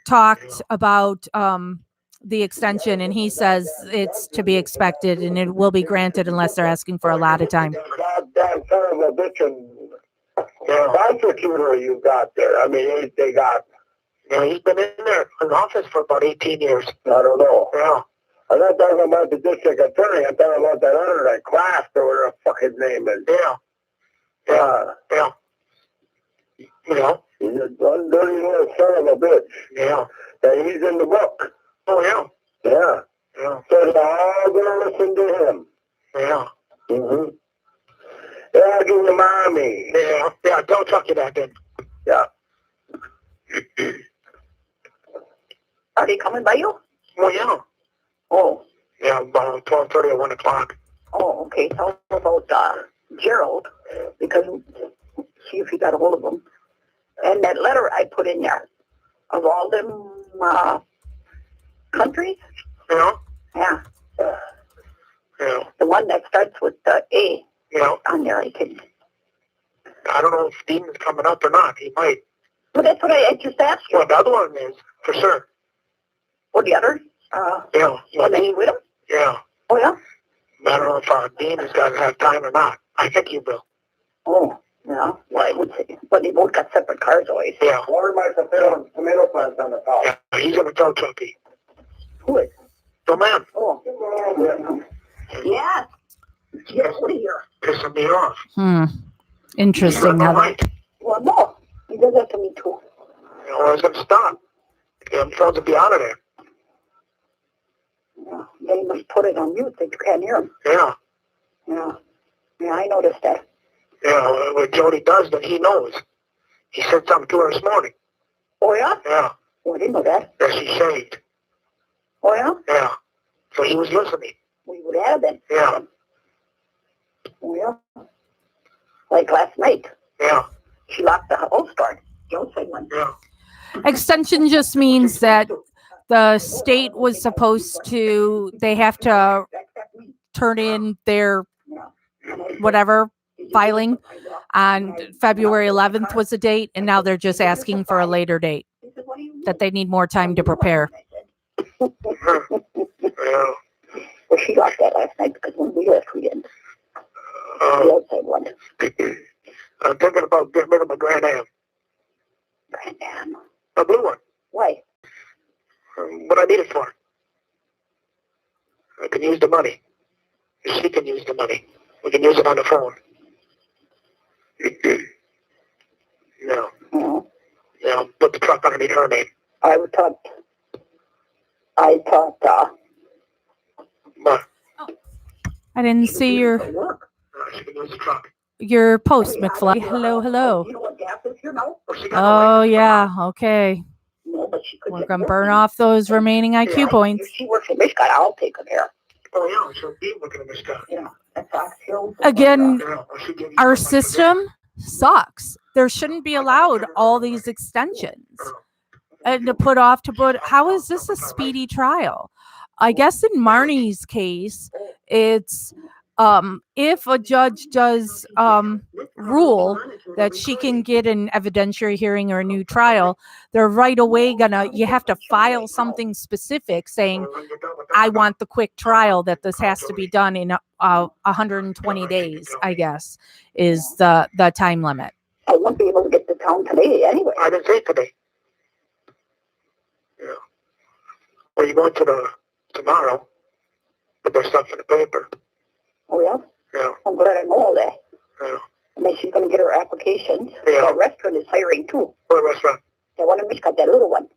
talked about the extension, and he says it's to be expected and it will be granted unless they're asking for a lot of time. Goddamn son of a bitch and Yeah. Prosecutor you got there. I mean, they got. Yeah, he's been in there in office for about 18 years. I don't know. Yeah. I'm not talking about the district attorney. I'm talking about that other, that Kraft or whatever the fuck his name is. Yeah. Yeah. Yeah. You know? He's a dirty little son of a bitch. Yeah. And he's in the book. Oh, yeah. Yeah. Yeah. So they're all going to listen to him. Yeah. Mm-hmm. Yeah, give him mommy. Yeah. Yeah, don't talk to that then. Yeah. Are they coming by you? Well, yeah. Oh. Yeah, about 12:30 or 1 o'clock. Oh, okay. Tell them about Gerald, because see if you got a hold of him. And that letter I put in there of all them countries. Yeah. Yeah. Yeah. The one that starts with the A. Yeah. On there, I can. I don't know if Dean's coming up or not. He might. Well, that's what I just asked you. Well, the other one is, for sure. Or the other? Yeah. Well, then he with him? Yeah. Oh, yeah? I don't know if Dean is going to have time or not. I think he will. Oh, yeah. Well, I would say. But they both got separate cars always. Yeah. Order my tomato plants on the top. Yeah, he's going to tell Chucky. Who is? The man. Oh. Yeah. Get out of here. Pissing me off. Interesting. All How right. Well, no. He does that to me, too. You know, I was going to stop. I'm trying to be out of there. Yeah. They must put it on mute that you can't hear him. Yeah. Yeah. Yeah, I noticed that. Yeah, what Jody does, then he knows. He said something to her this morning. Oh, yeah? Yeah. Oh, I didn't know that. That she saved. Oh, yeah? Yeah. So he was listening. We would have been. Yeah. Oh, yeah? Like last night. Yeah. She locked the house door. The outside one. Yeah. extension just means that the state was supposed to, they have to turn in their whatever filing on February 11th was the date, and now they're just asking for a later date, that they need more time to prepare. Yeah. Well, she locked that last night because when we left, we didn't. The outside one. I'm thinking about getting rid of my Grand Am. Grand Am. A blue one. Why? What I need it for. I can use the money. She can use the money. We can use it on the phone. No. No. Yeah, put the truck underneath her name. I thought, But I didn't see your she can use the truck. post, McFly. Hello, hello. You know what gas is here now? Or she got Oh yeah, okay. No, but she could We're get gonna more. burn off those remaining IQ points. If she works at Mishka, I'll take her there. Oh yeah, she'll be looking at this guy. Yeah, that's Fox Hills. Again, Yeah, or she can use our something like system sucks. There shouldn't be allowed all these extensions and to put how is this a speedy trial? I guess in Marnie's case, it's if a judge does rule that she can get an evidentiary hearing or a new trial, they're right away you have to file something specific saying, I want the quick trial, that this has to be done in 120 days, I guess, is the time limit. I won't be able to get to town today anyway. I didn't say today. Yeah. Well, you going to tomorrow, but there's stuff in the paper. Oh, yeah? Yeah. I'm glad I know all that. Yeah. And then she's going to get her applications. Yeah. The restaurant is hiring, too. What restaurant? The one in Mishka, that little one.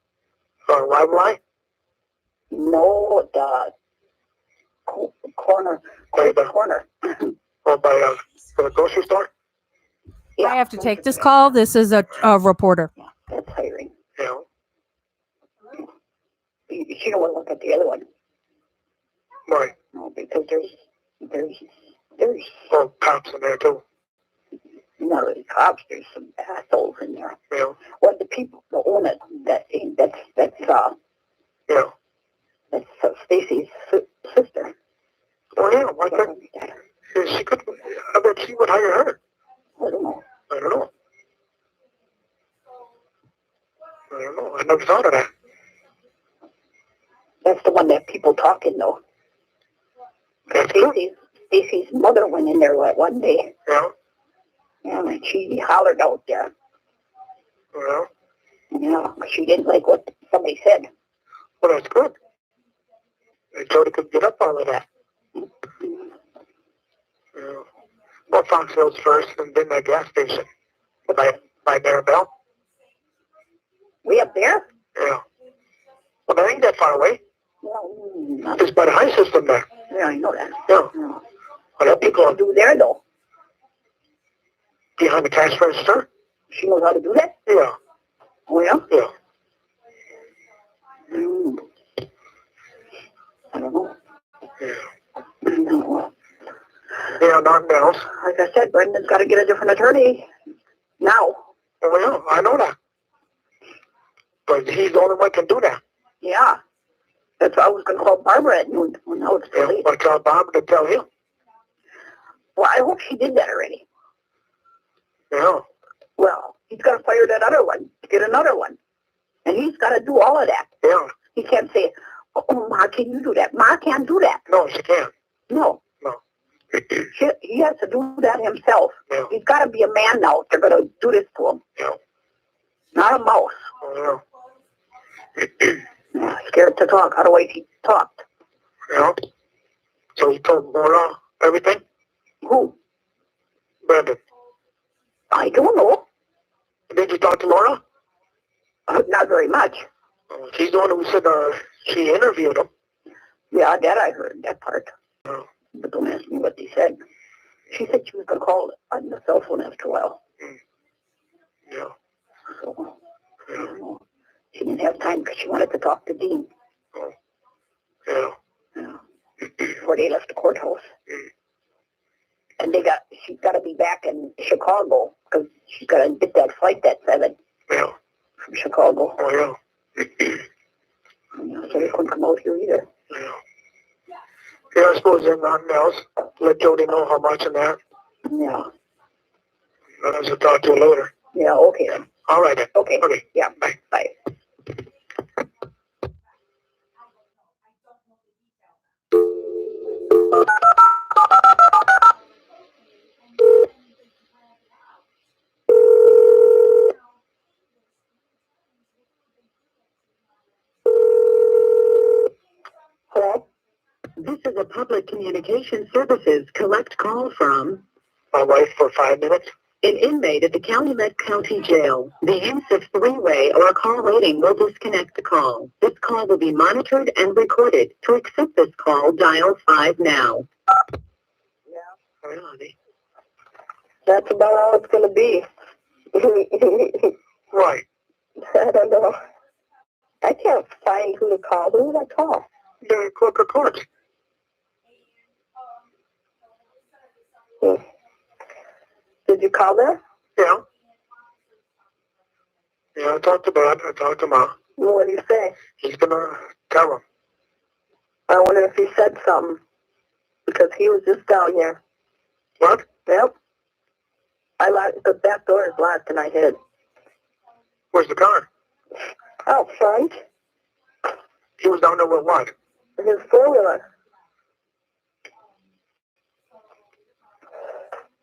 Why? No, the corner. By the- Corner. Or by the grocery store? Yeah. I have to take this call. This is a reporter. Yeah, that's hiring. Yeah. She don't want to look at the other one. Why? No, because there's Oh, cops in there too. not really cops. There's some assholes in there. Yeah. Well, the people that own it, that's Yeah. Stacy's sister. Oh yeah. Why couldn't she could? I bet she would hire her. I don't know. I don't know. I never thought of that. That's the one that people talking though. That's good. Stacy's mother went in there one day. Yeah. Yeah, and she hollered out there. Well, Yeah, she didn't like what somebody said. well, that's good. And Jody could get up all of that. Yeah. Well, Fox Hills first, and then that gas station by Maribel. We up there? Yeah. Well, that ain't that far away. Well, Just by the high system there. yeah, I know that. Yeah. Yeah. Well, that'd be What going do there, though? behind the cash register. She knows how to do that? Yeah. Oh, yeah? Yeah. Mm. I don't know. Yeah. I don't know. Yeah, nothing else. Like I said, Brendan's got to get a different attorney now. Oh, yeah, I know that. But he's the only one can do that. Yeah. That's why I was going to call Barbara at noon. Well, now it's too Yeah, late. but tell Bob to tell him. Well, I hope she did that already. Yeah. Well, he's got to fire that other one to get another one. And he's got to do all of that. Yeah. He can't say, oh, Ma, can you do that? Ma can't do that. No, she can't. No. No. He has to do that himself. Yeah. He's got to be a man now if they're going to do this to him. Yeah. Not a mouse. Oh, Yeah, scared to talk. Otherwise, he talked. yeah. Yeah. So he told Laura everything? Who? Brendan. I don't know. Did you talk to Laura? Not very much. She's the one who said she interviewed him. Yeah, that I heard, that part. Oh. But don't ask me what they said. She said she was going to call on the cell phone after a while. Yeah. So, I Yeah. don't know. She didn't have time because she wanted to talk to Dean. Oh. Yeah. Yeah. Before they left the courthouse. Mm. And she's got to be back in Chicago because she's got to get that flight at 7 Yeah. from Chicago. Oh, yeah. Yeah, so they couldn't come out here either. Yeah. Yeah, I suppose there's nothing else. Let Jody know how much in that. Yeah. I'll talk to you later. Yeah, okay then. All right then. Okay. Okay. Yeah. Bye. Bye. Hello? This is a public communication services collect call from My wife for 5 minutes. an inmate at the Calumet County Jail. The use of three-way or call waiting will disconnect the call. This call will be monitored and recorded. To accept this call, dial 5 now. Oh, yeah, honey. That's about all it's going to be. Right. I don't know. I can't find who to call. Who would I call? The clerk of court. Did you call there? Yeah. Yeah, I talked to Bob. I talked to Ma. What did he say? He's gonna tell him. I wonder if he said something. Because he was just down here. What? Yep. I locked the back door is locked and I hid. Where's the car? Out front. He was down there with what? His four-wheeler.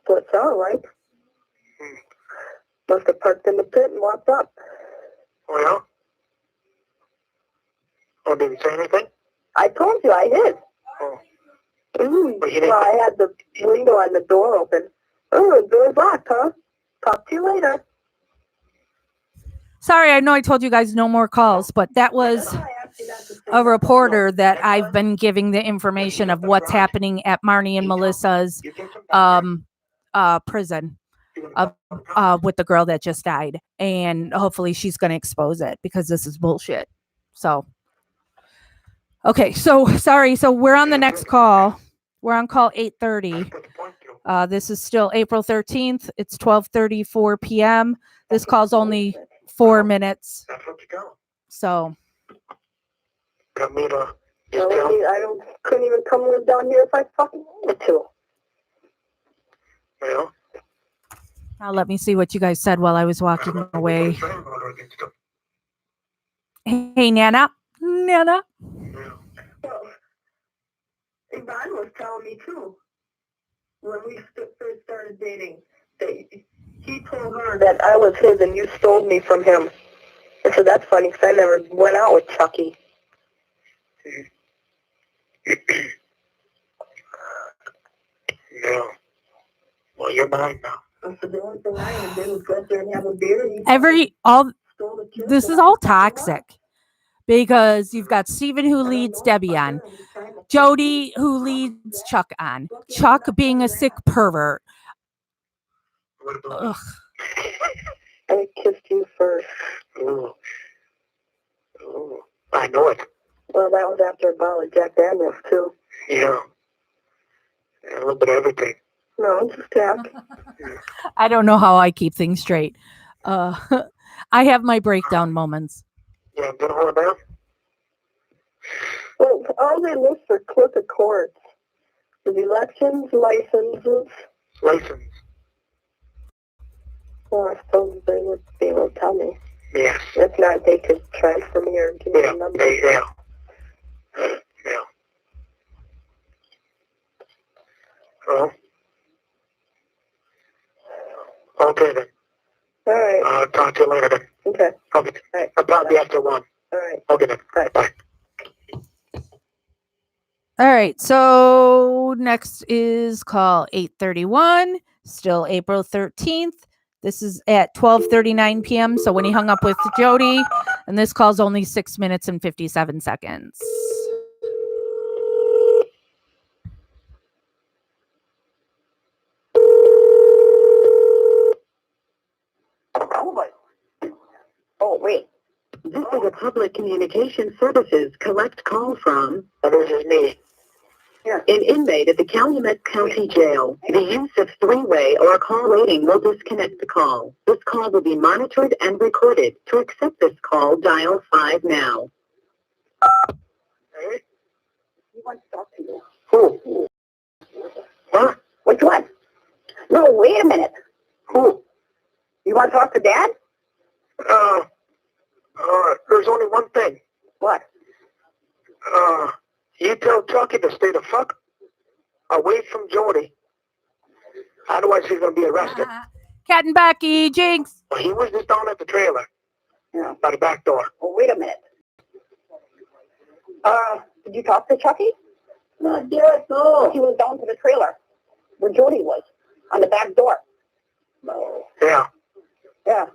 So it sounded like. Must have parked in the pit and walked up. Oh, yeah? Oh, did he say anything? I told you I hid. Oh. But he didn't. Well, I had the window and the door open. Oh, the door's locked, huh? Talk to you later. Sorry, I know I told you guys no more calls, but that was a reporter that I've been giving the information of what's happening at Marnie and Melissa's prison with the girl that just died. And hopefully she's going to expose it because this is bullshit. So, okay. So, sorry. So we're on the next call. We're on call 8:30. This is still April 13th. It's 12:34 p.m. This call's only 4 minutes. That's what you got. So, Got me to Couldn't even come live down here if I fucking wanted to. well. now let me see what you guys said while I was walking away. Hey, Nana. Nana. Well, Yvonne was telling me too, when we first started dating, that He told her that I was his and you stole me from him. I said, that's funny because I never went out with Chucky. No. Well, you're mine now. I said, the only thing I had to do was go up there and have a beer. And This is all toxic because you've got Steven who leads Debbie on, Jody who leads Chuck on, Chuck being a sick pervert. What about Ugh. I kissed you first. Ooh. Ooh. I know it. Well, that was after a bottle of Jack Daniels, too. Yeah. A little bit of everything. No, just Jack. I don't know how I keep things straight. I have my breakdown moments. Yeah, I'm gonna hold down. Well, all they list are clerk of courts. The elections, licenses. License. Well, I suppose they would be able to tell me. Yes. If not, they could transfer me or give me Yeah. a number. Yeah. Yeah. Well. Okay then. All right. I'll talk to you later then. Okay. Okay. All right. I'll probably after 1. All right. Okay then. Bye. Bye. All right, so next is call 831, still April 13th. This is at 12:39 p.m. So when he hung up with Jody, and this call's only 6 minutes and 57 seconds. Oh, wait. This is a public communication services collect call from This is me. an inmate at the Calumet County Jail. The use of three-way or call waiting will disconnect the call. This call will be monitored and recorded. To accept this call, dial 5 now. Hey? He wants to talk to you. Who? Huh? Which one? No, wait a minute. Who? You want to talk to Dad? There's only one thing. What? You tell Chucky to stay the fuck away from Jody. Otherwise, he's gonna be arrested. Cat and Becky, Jinx. Well, he was just down at the trailer. Yeah. By the back door. Oh, wait a minute. Did you talk to Chucky? Not yet, no. He was down to the trailer where Jody was, on the back door. No. Yeah. Yeah.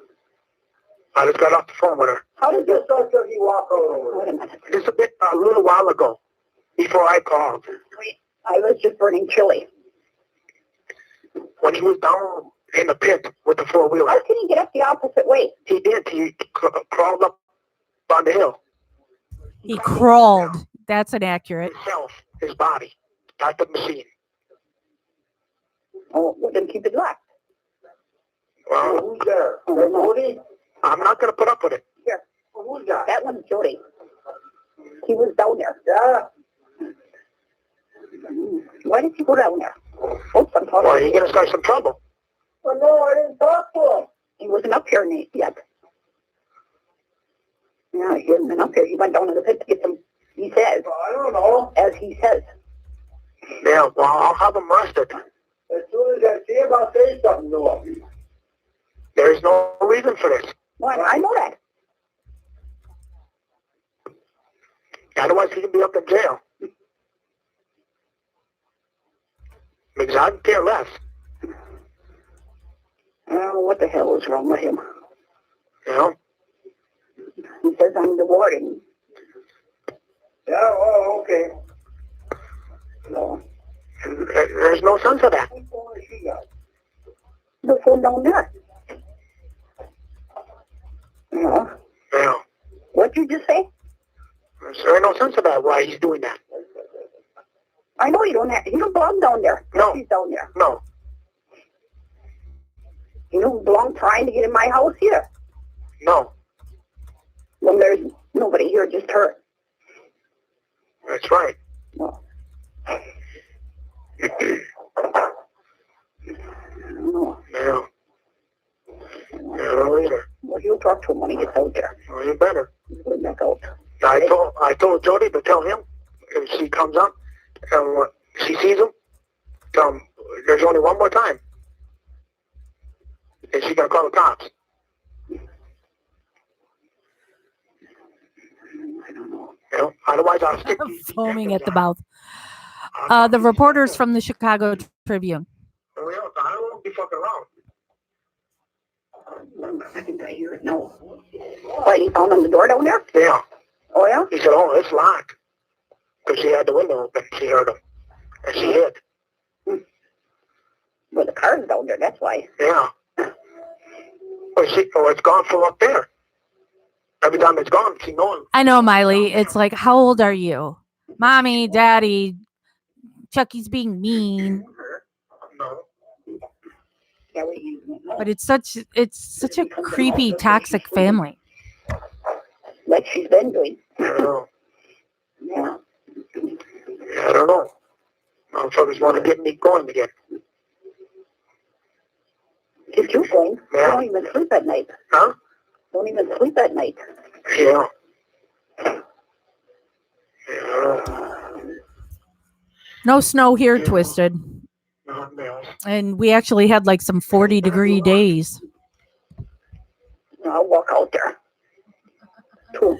I just got off the phone with her. How did you saw Chucky walk over? Wait a minute. Just a little while ago, before I called. Wait, I was just burning chili. When he was down in the pit with the four-wheeler. How can he get up the opposite way? He did. He crawled up on the hill. He crawled. That's inaccurate. Himself, his body, not the machine. Oh, well, then keep it locked. Well, Who's there? Jody? I'm not going to put up with it. Here. Who's that? That one's Jody. He was down there. Yeah. Why did he go down there? Oops, I'm talking. Well, you're going to start some trouble. Well, no, I didn't talk to him. He wasn't up here yet. Yeah, he hasn't been up here. He went down in the pit to get some, he says. I don't know. As he says. Yeah, well, I'll have him arrested. As soon as I see him, I'll say something to him. There's no reason for this. Well, I know that. Otherwise, he can be up in jail. Because I can care less. Oh, what the hell is wrong with him? You know? He says I'm the warden. Yeah, oh, okay. No. There's no sense of that. The phone down there. Yeah. Yeah. What'd you just say? There's no sense of that, why he's doing that. I know you don't belong down there. No. He's down there. No. You don't belong trying to get in my house here. No. Well, there's nobody here, just her. That's right. Well, I don't know. Yeah. Yeah, no either. Well, you'll talk to him when he gets out there. Well, you better. He's going back out. I told Jody to tell him if she comes up and she sees him, tell him there's only one more time. Is she gonna call the cops? You know, otherwise I'll stick these Foaming at the detectives mouth. out. The reporters from the Chicago Tribune. Oh, yeah, I don't want to be fucking around. I think I hear it now. What, he found on the door down there? Yeah. Oh, yeah? He said, oh, it's locked. Because she had the window open. She heard him. And she hid. Well, the car's down there, that's why. Yeah. It's gone from up there. Every time it's gone, she knows. I know, Miley. It's like, how old are you? Mommy, Daddy, Chucky's being mean. No. But it's such a creepy, toxic family. Like she's been doing. I don't know. Yeah. Yeah, I don't know. Motherfuckers want to get me going again. Get you going? Yeah. Don't even sleep at night. Huh? Don't even sleep at night. Yeah. Yeah. No snow here, Twisted. Nothing else. And we actually had like some 40-degree days. I'll walk out there. Too.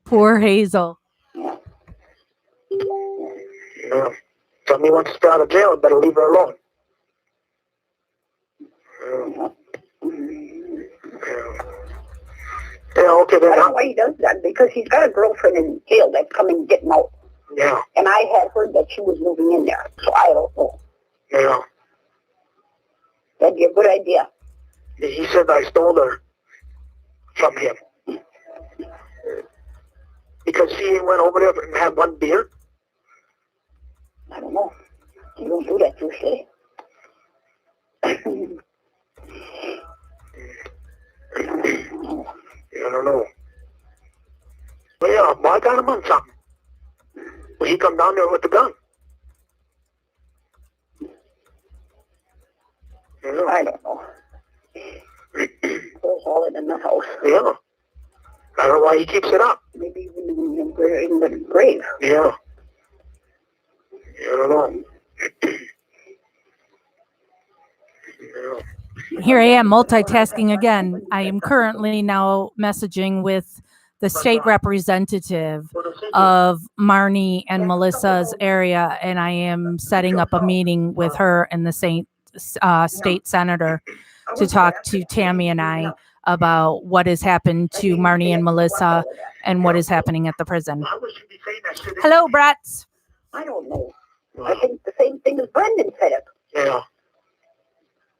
Poor Hazel. Yeah. Somebody wants to stay out of jail, better leave her alone. Yeah. Yeah, okay, then. I don't know why he does that, because he's got a girlfriend in jail that's coming and getting out. Yeah. And I had heard that she was moving in there, so I don't know. Yeah. That'd be a good idea. He said I stole her from him. Because she went over there and had one beer. I don't know. You don't do that usually. I don't know. But yeah, I got him on something. Well, he come down there with the gun. Yeah. I don't know. There's all in the house. Yeah. I don't know why he keeps it up. Maybe even in the grave. Yeah. I don't know. Yeah. Here I am multitasking again. I am currently now messaging with the state representative of Marnie and Melissa's area, and I am setting up a meeting with her and the state senator to talk to Tammy and I about what has happened to Marnie and Melissa and what is happening at the prison. Hello, brats. I don't know. I think the same thing as Brendan said it. Yeah.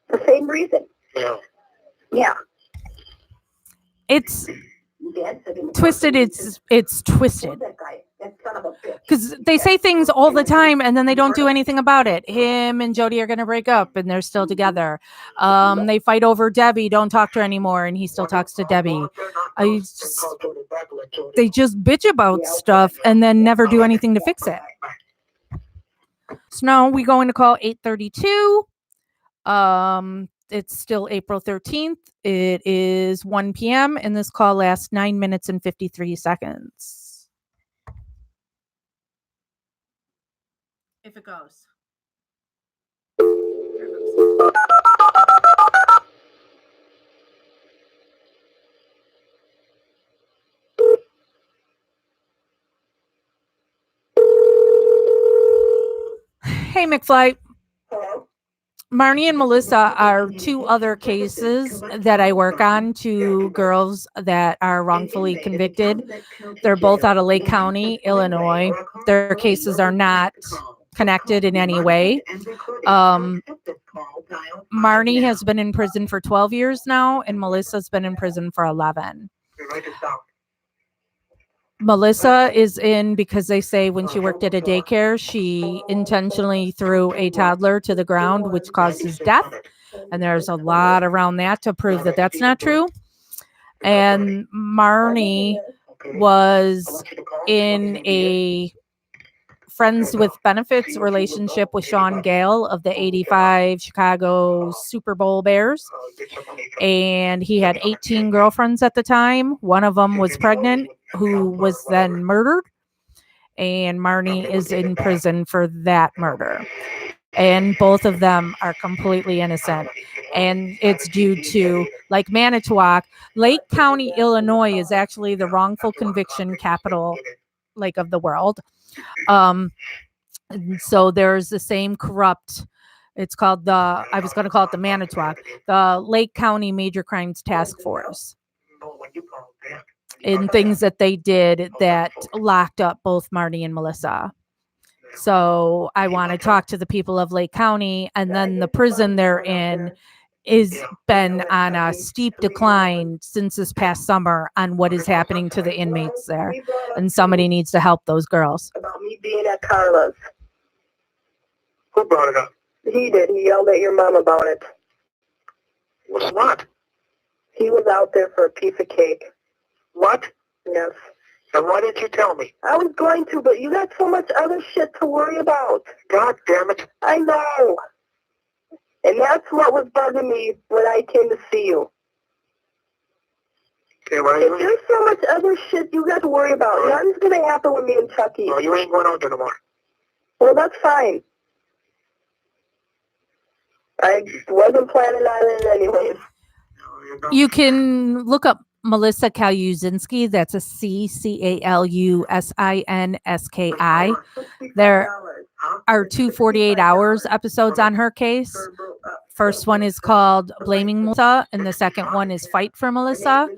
The same reason. Yeah. Yeah. It's Dad said it. twisted. It's twisted. That guy, that son of a bitch. Because they say things all the time and then they don't do anything about it. Him and Jody are going to break up and they're still together. They fight over Debbie, don't talk to her anymore, and he still talks to Debbie. They just bitch about stuff and then never do anything to fix it. So now we go into call 832. It's still April 13th. It is 1 p.m. and this call lasts 9 minutes and 53 seconds. If it goes. Hey, McFly. Marnie and Melissa are two other cases that I work on, two girls that are wrongfully convicted. They're both out of Lake County, Illinois. Their cases are not connected in any way. Marnie has been in prison for 12 years now, and Melissa's been in prison for 11. Melissa is in because they say when she worked at a daycare, she intentionally threw a toddler to the ground, which caused his death. And there's a lot around that to prove that that's not true. And Marnie was in a friends with benefits relationship with Sean Gale of the 85 Chicago Super Bowl Bears. And he had 18 girlfriends at the time. One of them was pregnant, who was then murdered. And Marnie is in prison for that murder. And both of them are completely innocent. and it's due to, like Manitowoc, Lake County, Illinois is actually the wrongful conviction capital, like, of the world. And so there's the same corrupt, it's called I was going to call it the Manitowoc, the Lake County Major Crimes Task Force, in things that they did that locked up both Marty and Melissa. So I want to talk to the people of Lake County, and then the prison they're in is been on a steep decline since this past summer on what is happening to the inmates there. And somebody needs to help those girls. About me being at Carla's. Who brought it up? He did. He yelled at your mom about it. What's what? He was out there for a piece of cake. What? Yes. And why didn't you tell me? I was going to, but you got so much other shit to worry about. God damn it. I know. And that's what was bugging me when I came to see you. Okay, well, If there's so much other shit you got to worry about, nothing's going to happen with me and Chucky. oh, you ain't going out there no more. Well, that's fine. I wasn't planning on it anyways. You can look up Melissa Kalusinski. That's a Calusinski. There are 2 48 hours episodes on her case. First one is called Blaming Melissa, and the second one is Fight for Melissa.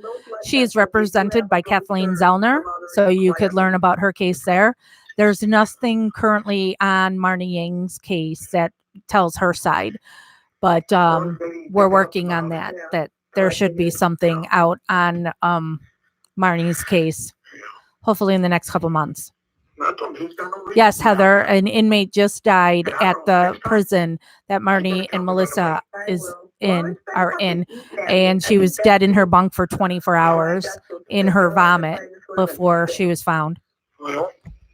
She is represented by Kathleen Zellner, so you could learn about her case there. There's nothing currently on Marnie Yang's case that tells her side, but we're working on that there should be something out on Marnie's case, hopefully in the next couple months. Yes, Heather, an inmate just died at the prison that Marnie and Melissa are in, and she was dead in her bunk for 24 hours in her vomit before she was found. Well,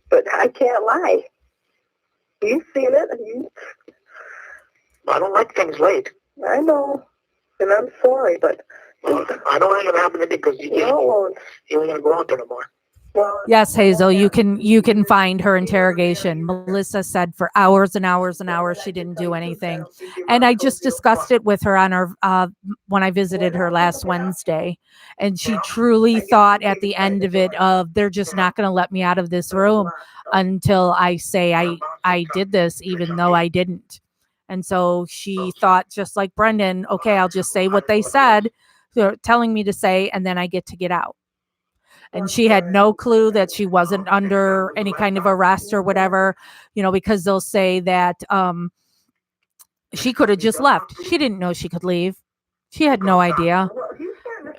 But I can't lie. You've seen it. I don't like things late. I know. And I'm sorry, but Well, I don't think it'll happen to me because you no. ain't going to go out there no more. Well, Yes, Hazel, you can find her interrogation. Melissa said for hours and hours and hours she didn't do anything. And I just discussed it with her on her when I visited her last Wednesday. And she truly thought at the end of it of they're just not going to let me out of this room until I say I did this, even though I didn't. And so she thought, just like Brendan, okay, I'll just say what they said, they're telling me to say, and then I get to get out. And she had no clue that she wasn't under any kind of arrest or whatever, because they'll say that she could have just left. She didn't know she could leave. She had no idea.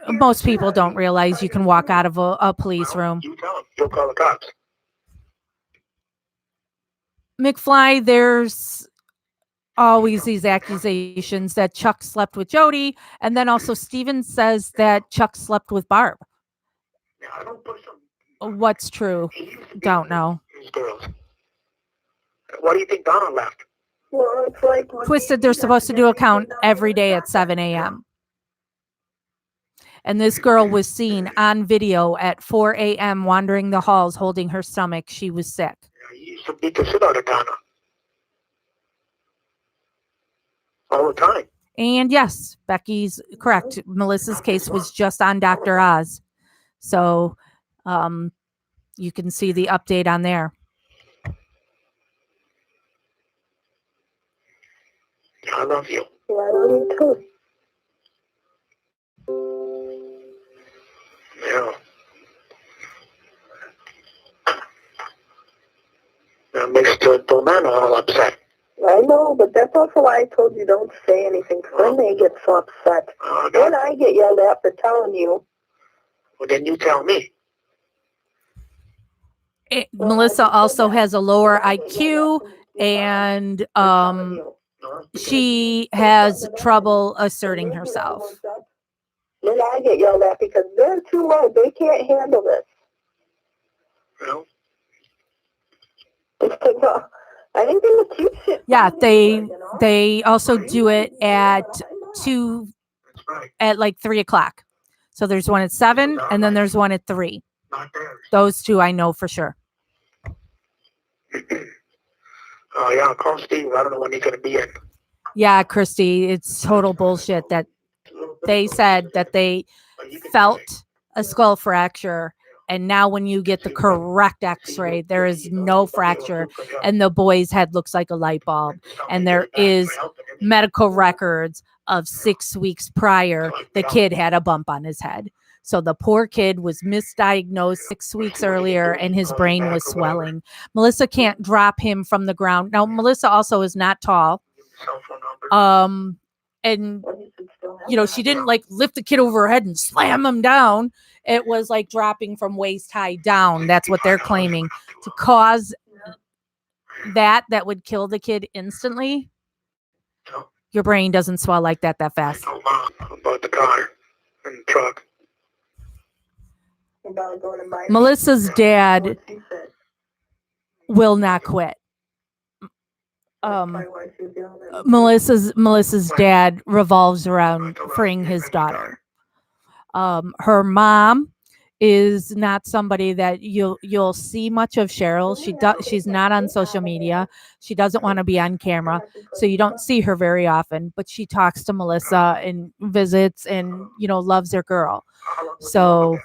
Most people don't realize you can walk out of a police room. You tell them. You'll call the cops. McFly, there's always these accusations that Chuck slept with Jody, and then also Steven says that Chuck slept with Barb. Now, I don't put some... What's true? Don't know. These girls. Why do you think Donna left? well, it's like Twisted, they're supposed to do a count every day at 7 a.m. And this girl was seen on video at 4 a.m. wandering the halls holding her stomach. She was sick. You used to beat the shit out of Donna. All the time. And yes, Becky's correct. Melissa's case was just on Dr. Oz. So you can see the update on there. I love you. well, I love you too. Yeah. That makes the man all upset. I know, but that's also why I told you don't say anything, 'cause then they get so upset. Then I get yelled at for telling you. Well, then you tell me. Melissa also has a lower IQ, and she has trouble asserting herself. Then I get yelled at because they're too low. They can't handle this. Well, I think they would keep shit. Yeah, they also do it at 2 that's right. at like 3 o'clock. So there's one at 7, and then there's one at 3. Not theirs. Those two I know for sure. Oh, yeah, I'll call Steve. I don't know when he's going to be in. Yeah, Christy, it's total bullshit that they said that they felt a skull fracture. And now when you get the correct x-ray, there is no fracture and the boy's head looks like a light bulb. And there is medical records of 6 weeks prior, the kid had a bump on his head. So the poor kid was misdiagnosed 6 weeks earlier and his brain was swelling. Melissa can't drop him from the ground. Now, Melissa also is not tall. And she didn't like lift the kid over her head and slam him down. It was like dropping from waist high down. That's what they're claiming to cause that would kill the kid instantly. Your brain doesn't swell like that fast. About the car and the truck. Melissa's dad will not quit. Melissa's dad revolves around freeing his daughter. Her mom is not somebody that you'll see much of. Cheryl, she's not on social media. She doesn't want to be on camera, so you don't see her very often, but she talks to Melissa and visits and loves her girl. So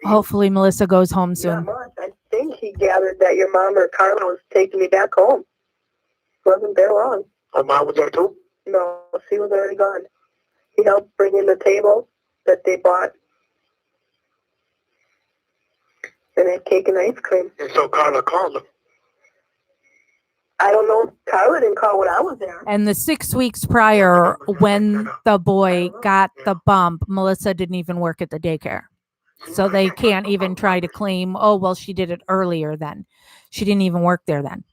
hopefully Melissa goes home soon. I think he gathered that your mom or Carla was taking me back home. Wasn't there long. Oh, mom was there too? No, she was already gone. He helped bring in the table that they bought. And had cake and ice cream. And so Carla called him. I don't know. Carla didn't call when I was there. And the 6 weeks prior, when the boy got the bump, Melissa didn't even work at the daycare. So they can't even try to claim, oh, well, she did it earlier then. She didn't even work there then.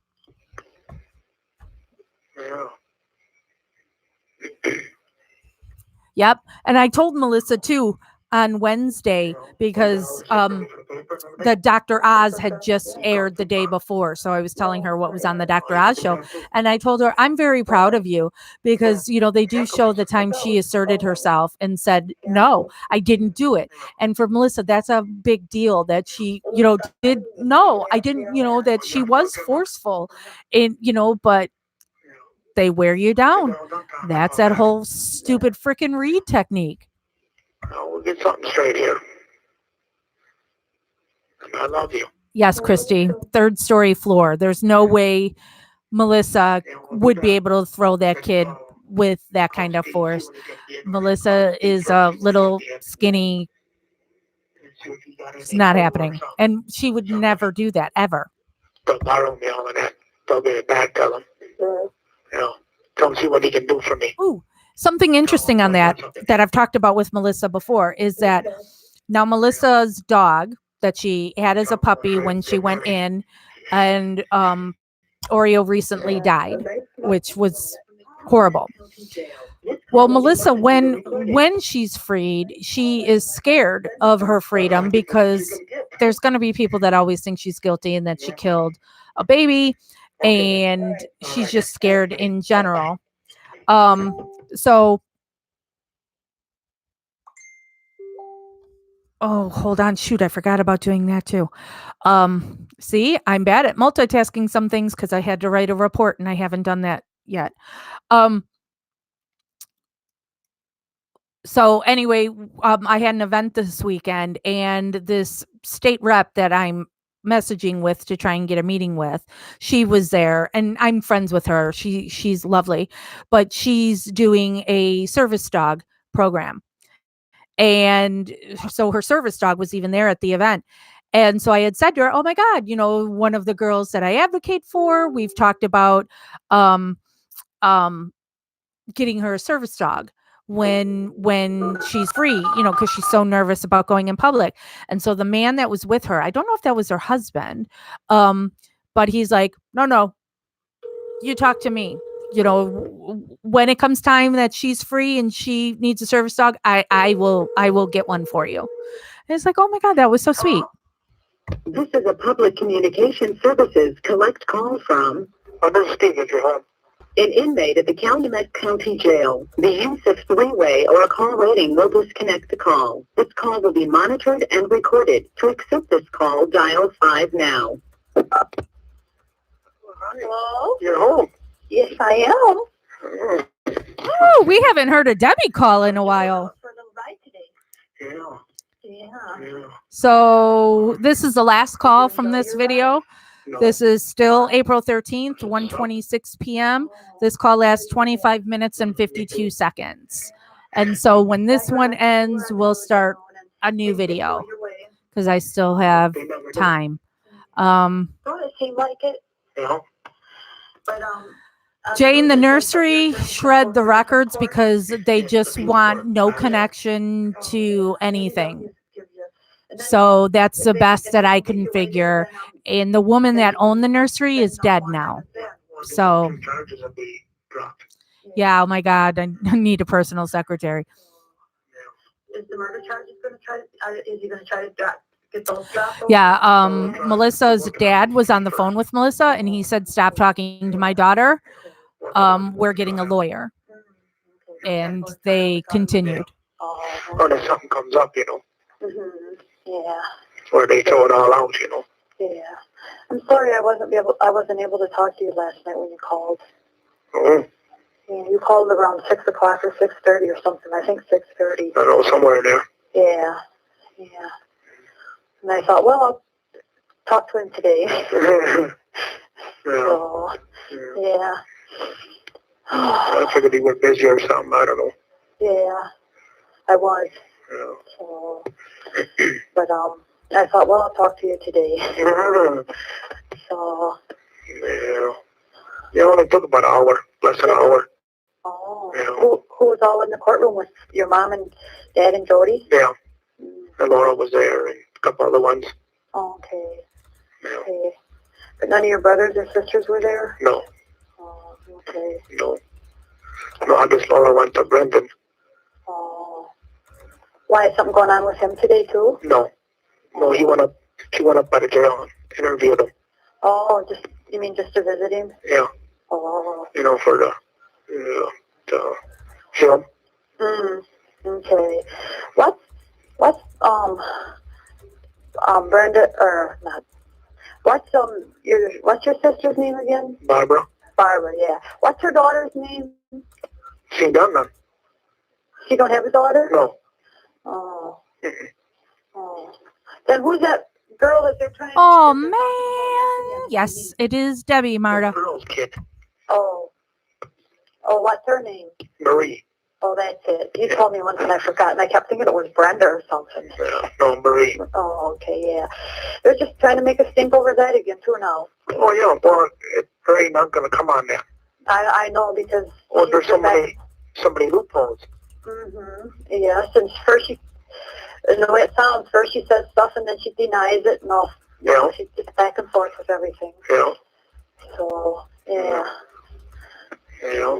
Yeah. Yep. And I told Melissa too on Wednesday because the Dr. Oz had just aired the day before. So I was telling her what was on the Dr. Oz show. And I told her, I'm very proud of you because, they do show the time she asserted herself and said, no, I didn't do it. And for Melissa, that's a big deal that she, did. No, I didn't, that she was forceful in, but they wear you down. That's that whole stupid freaking Reed technique. We'll get something straight here. I love you. Yes, Christy. 3rd story floor. There's no way Melissa would be able to throw that kid with that kind of force. Melissa is a little skinny. It's not happening. And she would never do that, ever. Don't borrow me all of that. Don't get it back, tell him. Don't see what he can do for me. Ooh, something interesting on that I've talked about with Melissa before is that now Melissa's dog that she had as a puppy when she went in, and Oreo recently died, which was horrible. Well, Melissa, when she's freed, she is scared of her freedom because there's going to be people that always think she's guilty and that she killed a baby, and she's just scared in general. So, oh, hold on. Shoot, I forgot about doing that too. See, I'm bad at multitasking some things because I had to write a report and I haven't done that yet. So anyway, I had an event this weekend, and this state rep that I'm messaging with to try and get a meeting with, she was there, and I'm friends with her. She's lovely, but she's doing a service dog program. And so her service dog was even there at the event. And so I had said to her, oh my God, one of the girls that I advocate for, we've talked about getting her a service dog when she's free, because she's so nervous about going in public. And so the man that was with her, I don't know if that was her husband, but he's like, no, you talk to me. When it comes time that she's free and she needs a service dog, I will get one for you. And it's like, oh my God, that was so sweet. This is a public communication services collect call from an inmate at the Calumet County Jail. The use of three-way or a call waiting will disconnect the call. This call will be monitored and recorded. To accept this call, dial 5 now. Hello? You're home. Yes, I am. Oh, Oh, we haven't heard a Debbie call in a while. For a little ride today. yeah. Yeah. Yeah. So this is the last call from this video. No. This is still April 13th, 1:26 p.m. This call lasts 25 minutes and 52 seconds. And so when this one ends, we'll start a new video because I still have time. Don't it seem like it? Yeah. But Jane, the nursery shred the records because they just want no connection to anything. So that's the best that I can figure. And the woman that owned the nursery is dead now. So, Charges will be dropped. yeah, oh my God, I need a personal secretary. Is the murder charges going to try? Is he going to try to get those dropped? Yeah, Melissa's dad was on the phone with Melissa and he said, stop talking to my daughter. We're getting a lawyer. And they continued. Or if something comes up, Yeah. where they throw it all out, Yeah. I'm sorry I wasn't able to talk to you last night when you called. Oh, Yeah, you called around 6 o'clock or 6:30 or something. I think 6:30. I know, somewhere in there. Yeah. Yeah. And I thought, well, I'll talk to him today. Yeah. So, Yeah. yeah. I figured he was busy or something, I don't know. Yeah. I was. Yeah. So, but I thought, well, I'll talk to you today. So. Yeah. Yeah, it only took about an hour, less than an hour. Oh. Yeah. Who was all in the courtroom with your mom and dad and Jody? Yeah. And Laura was there and a couple other ones. Oh, okay. Yeah. Okay. But none of your brothers or sisters were there? No. Oh, okay. No. No, I guess Laura went to Brendan. Oh. Why, is something going on with him today, too? No. No, she went up by the jail and interviewed him. Oh, you mean just to visit him? Yeah. Oh. For the film. Okay. What's Brenda, or not, what's your sister's name again? Barbara. Barbara, yeah. What's her daughter's name? She done none. She don't have a daughter? No. Oh. Oh. Then who's that girl that they're trying Oh, to... man. Yes, it is Debbie, Marta. Girl's kid. Oh. Oh, what's her name? Marie. Oh, that's it. You told me once and I forgot, and I kept thinking it was Brenda or something. Yeah. No, Marie. Oh, okay, yeah. They're just trying to make a stink over that again, too, now. Oh, yeah. Well, her ain't not going to come on there. I know, because... Oh, there's so many loopholes. Yes, and first the way it sounds, first she says stuff and then she denies it, and all. Yeah. She gets back and forth with everything. Yeah. So, yeah. Yeah.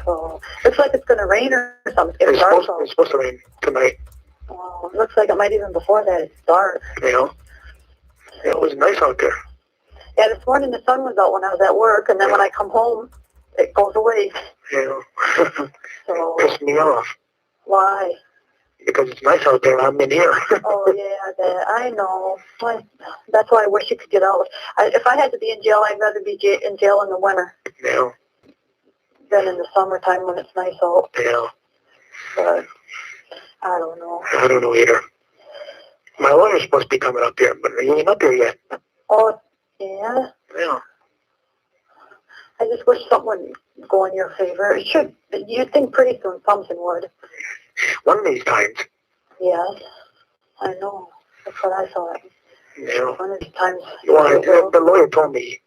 So, looks like it's going to rain or something. It's dark. supposed to rain tonight. Oh, looks like it might even before that. It's dark. Yeah. It was nice out there. Yeah, this morning the sun was out when I was at work, and then when I come home, it goes away. Yeah. So, Pissed me off. why? Because it's nice out there. I'm in here. Oh, yeah, I know. That's why I wish you could get out. If I had to be in jail, I'd rather be in jail in the winter Yeah. than in the summertime when it's nice out. Yeah. But I don't know. I don't know either. My lawyer's supposed to be coming up there, but he ain't up there yet. Oh, yeah? Yeah. I just wish something would go in your favor. It should. You'd think pretty soon something would. One of these times. Yes, I know. That's what I thought. Yeah. One of these times. Well, the lawyer told me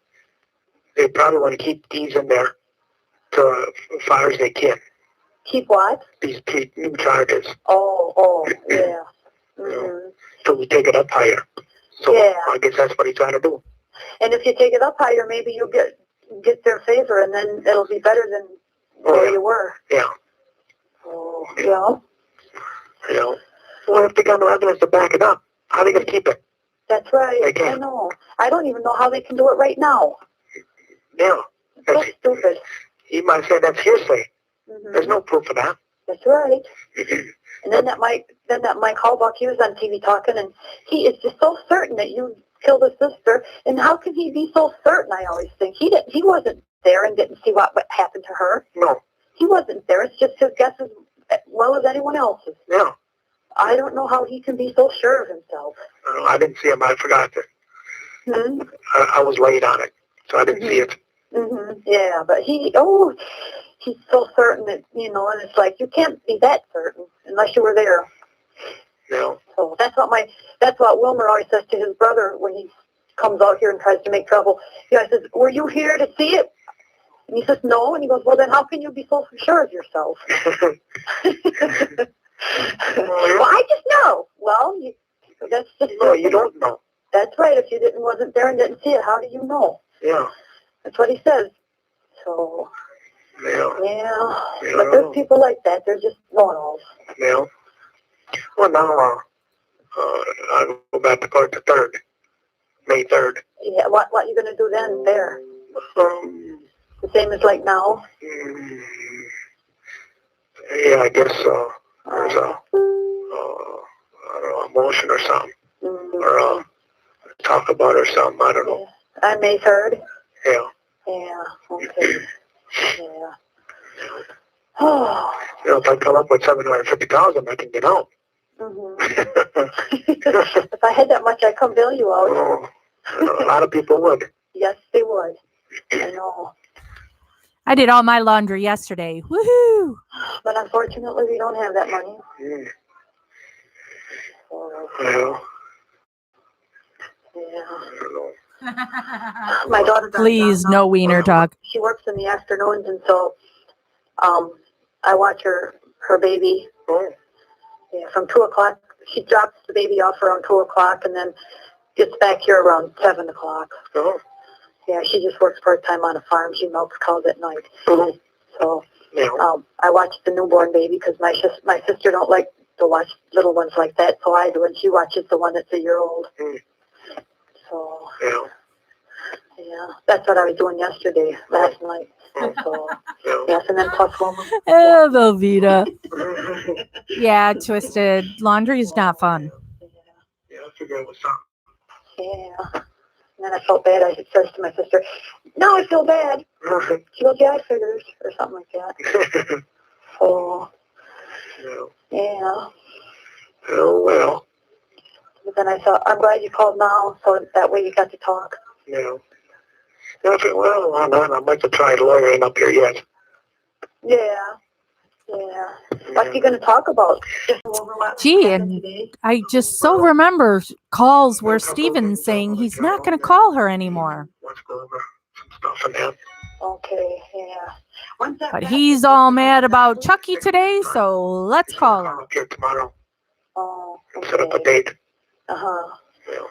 they probably want to keep these in there to as far as they can. Keep what? These new charges. Oh, yeah. So we take it up higher. So yeah. I guess that's what he's trying to do. And if you take it up higher, maybe you'll get their favor, and then it'll be better than where you were. Yeah. Oh, yeah. Yeah. Well, if they got no evidence to back it up, how are they going to keep it? That's right. They can't. I know. I don't even know how they can do it right now. Yeah. So stupid. He might say that's hearsay. There's no proof of that. That's right. And then that Mike Halbach, he was on TV talking, and he is just so certain that you killed his sister. And how can he be so certain? I always think he wasn't there and didn't see what happened to her. No. He wasn't there. It's just his guess as well as anyone else's. Yeah. I don't know how he can be so sure of himself. I didn't see him. I forgot it. Hmm? I was late on it, so I didn't see it. Mm-hmm. Yeah, but he's so certain that, and it's like you can't be that certain unless you were there. Yeah. So that's what Wilmer always says to his brother when he comes out here and tries to make trouble. He always says, "Were you here to see it?" And he says, "No." And he goes, "Well, then how can you be so sure of yourself?" Well, I just know. Well, that's just No, you don't know. That's right. If you wasn't there and didn't see it, how do you know? Yeah. That's what he says. So. Yeah. Yeah. But there's people like that. They're just know-it-alls. Yeah. Well, now I go back to court the 3rd, May 3rd. Yeah. What you gonna do then? There. The same as like now. Yeah, I guess there's I don't know, a motion or something, or talk about it or something. I don't know. Yeah. On May 3rd. Yeah. Yeah. Okay. Yeah. Oh. If I come up with 750,000, I can get out. If I had that much, I'd come bail you out. A lot of people would. Yes, they would. I know. I did all my laundry yesterday. Woohoo! But unfortunately, we don't have that money. Well, Yeah. I don't know. My daughter. Please, no wiener talk. She works in the afternoons, and so I watch her baby. Yeah, from 2 o'clock. She drops the baby off around 2 o'clock, and then gets back here around 7 o'clock. Yeah, she just works part-time on a farm. She milks cows at night. So I watch the newborn baby because my sister don't like to watch little ones like that, so I do, and she watches the one that's a year old. So, yeah, that's what I was doing last night. So, yes, and then plus one. Oh, Velveeta. Yeah, Twisted. Laundry is not fun. Yeah, I figured it was something. Yeah. And then I felt bad. I said to my sister, "No, I feel bad." She goes, "Yeah, I figured," or something like that. So, yeah. Oh, well. But then I thought, I'm glad you called now, so that way you got to talk. Yeah. Well, I might have tried lawyering up here yet. Yeah. Yeah. What you going to talk about? Gee, and I just so remember calls where Steven's saying he's not going to call her anymore. Let's go over some stuff in there. Okay, yeah. But he's all mad about Chucky today, so let's call him. Up here tomorrow. Oh, okay. Set up a date. Uh-huh. Yeah.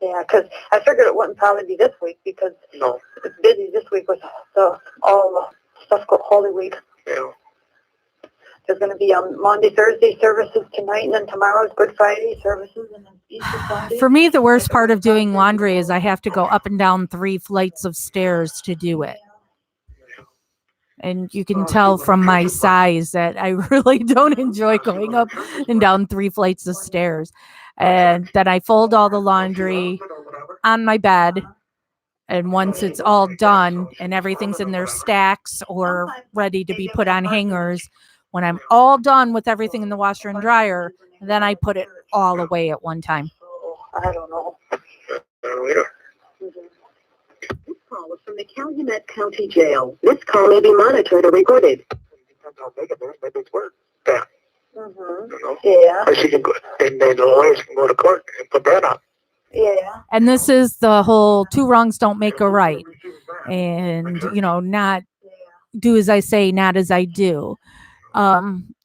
Yeah, because I figured it wouldn't probably be this week because No. it's busy this week with all the stuff called Holy Week. Yeah. There's going to be Monday, Thursday services tonight, and then tomorrow's Good Friday services, and then Easter Sunday. For me, the worst part of doing laundry is I have to go up and down 3 flights of stairs to do it. And you can tell from my size that I really don't enjoy going up and down 3 flights of stairs. And then I fold all the laundry on my bed. And once it's all done and everything's in their stacks or ready to be put on hangers, when I'm all done with everything in the washer and dryer, then I put it all away at one time. I don't know. This call is from the Calumet County Jail. This call may be monitored or recorded. Depends how big it is. Maybe it's worth that. Yeah. Or she can go, and then the lawyers can go to court and put that up. Yeah. And this is the whole 2 wrongs don't make a right. And, not do as I say, not as I do.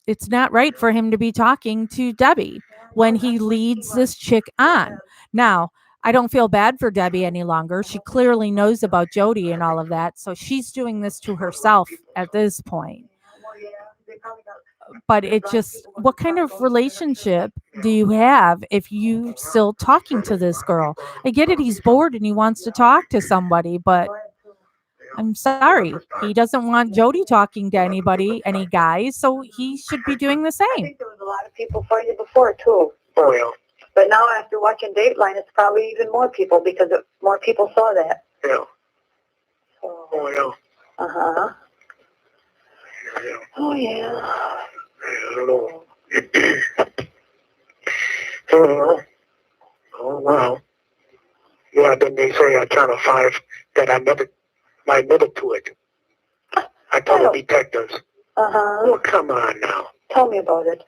It's not right for him to be talking to Debbie when he leads this chick on. Now, I don't feel bad for Debbie any longer. She clearly knows about Jody and all of that. So she's doing this to herself at this point. But it just, what kind of relationship do you have if you still talking to this girl? I get it. He's bored and he wants to talk to somebody, but I'm sorry. He doesn't want Jody talking to anybody, any guys. So he should be doing the I same. think there was a lot of people for you before, too. Oh, yeah. But now after you're watching Dateline, it's probably even more people because more people saw that. Yeah. So, Oh, yeah. uh-huh. Yeah. Oh, yeah. I don't know. Oh, oh, wow. Yeah, then they say on Channel 5 that I admitted to it. I told the detectives. Uh-huh. Oh, come on now. Tell me about it.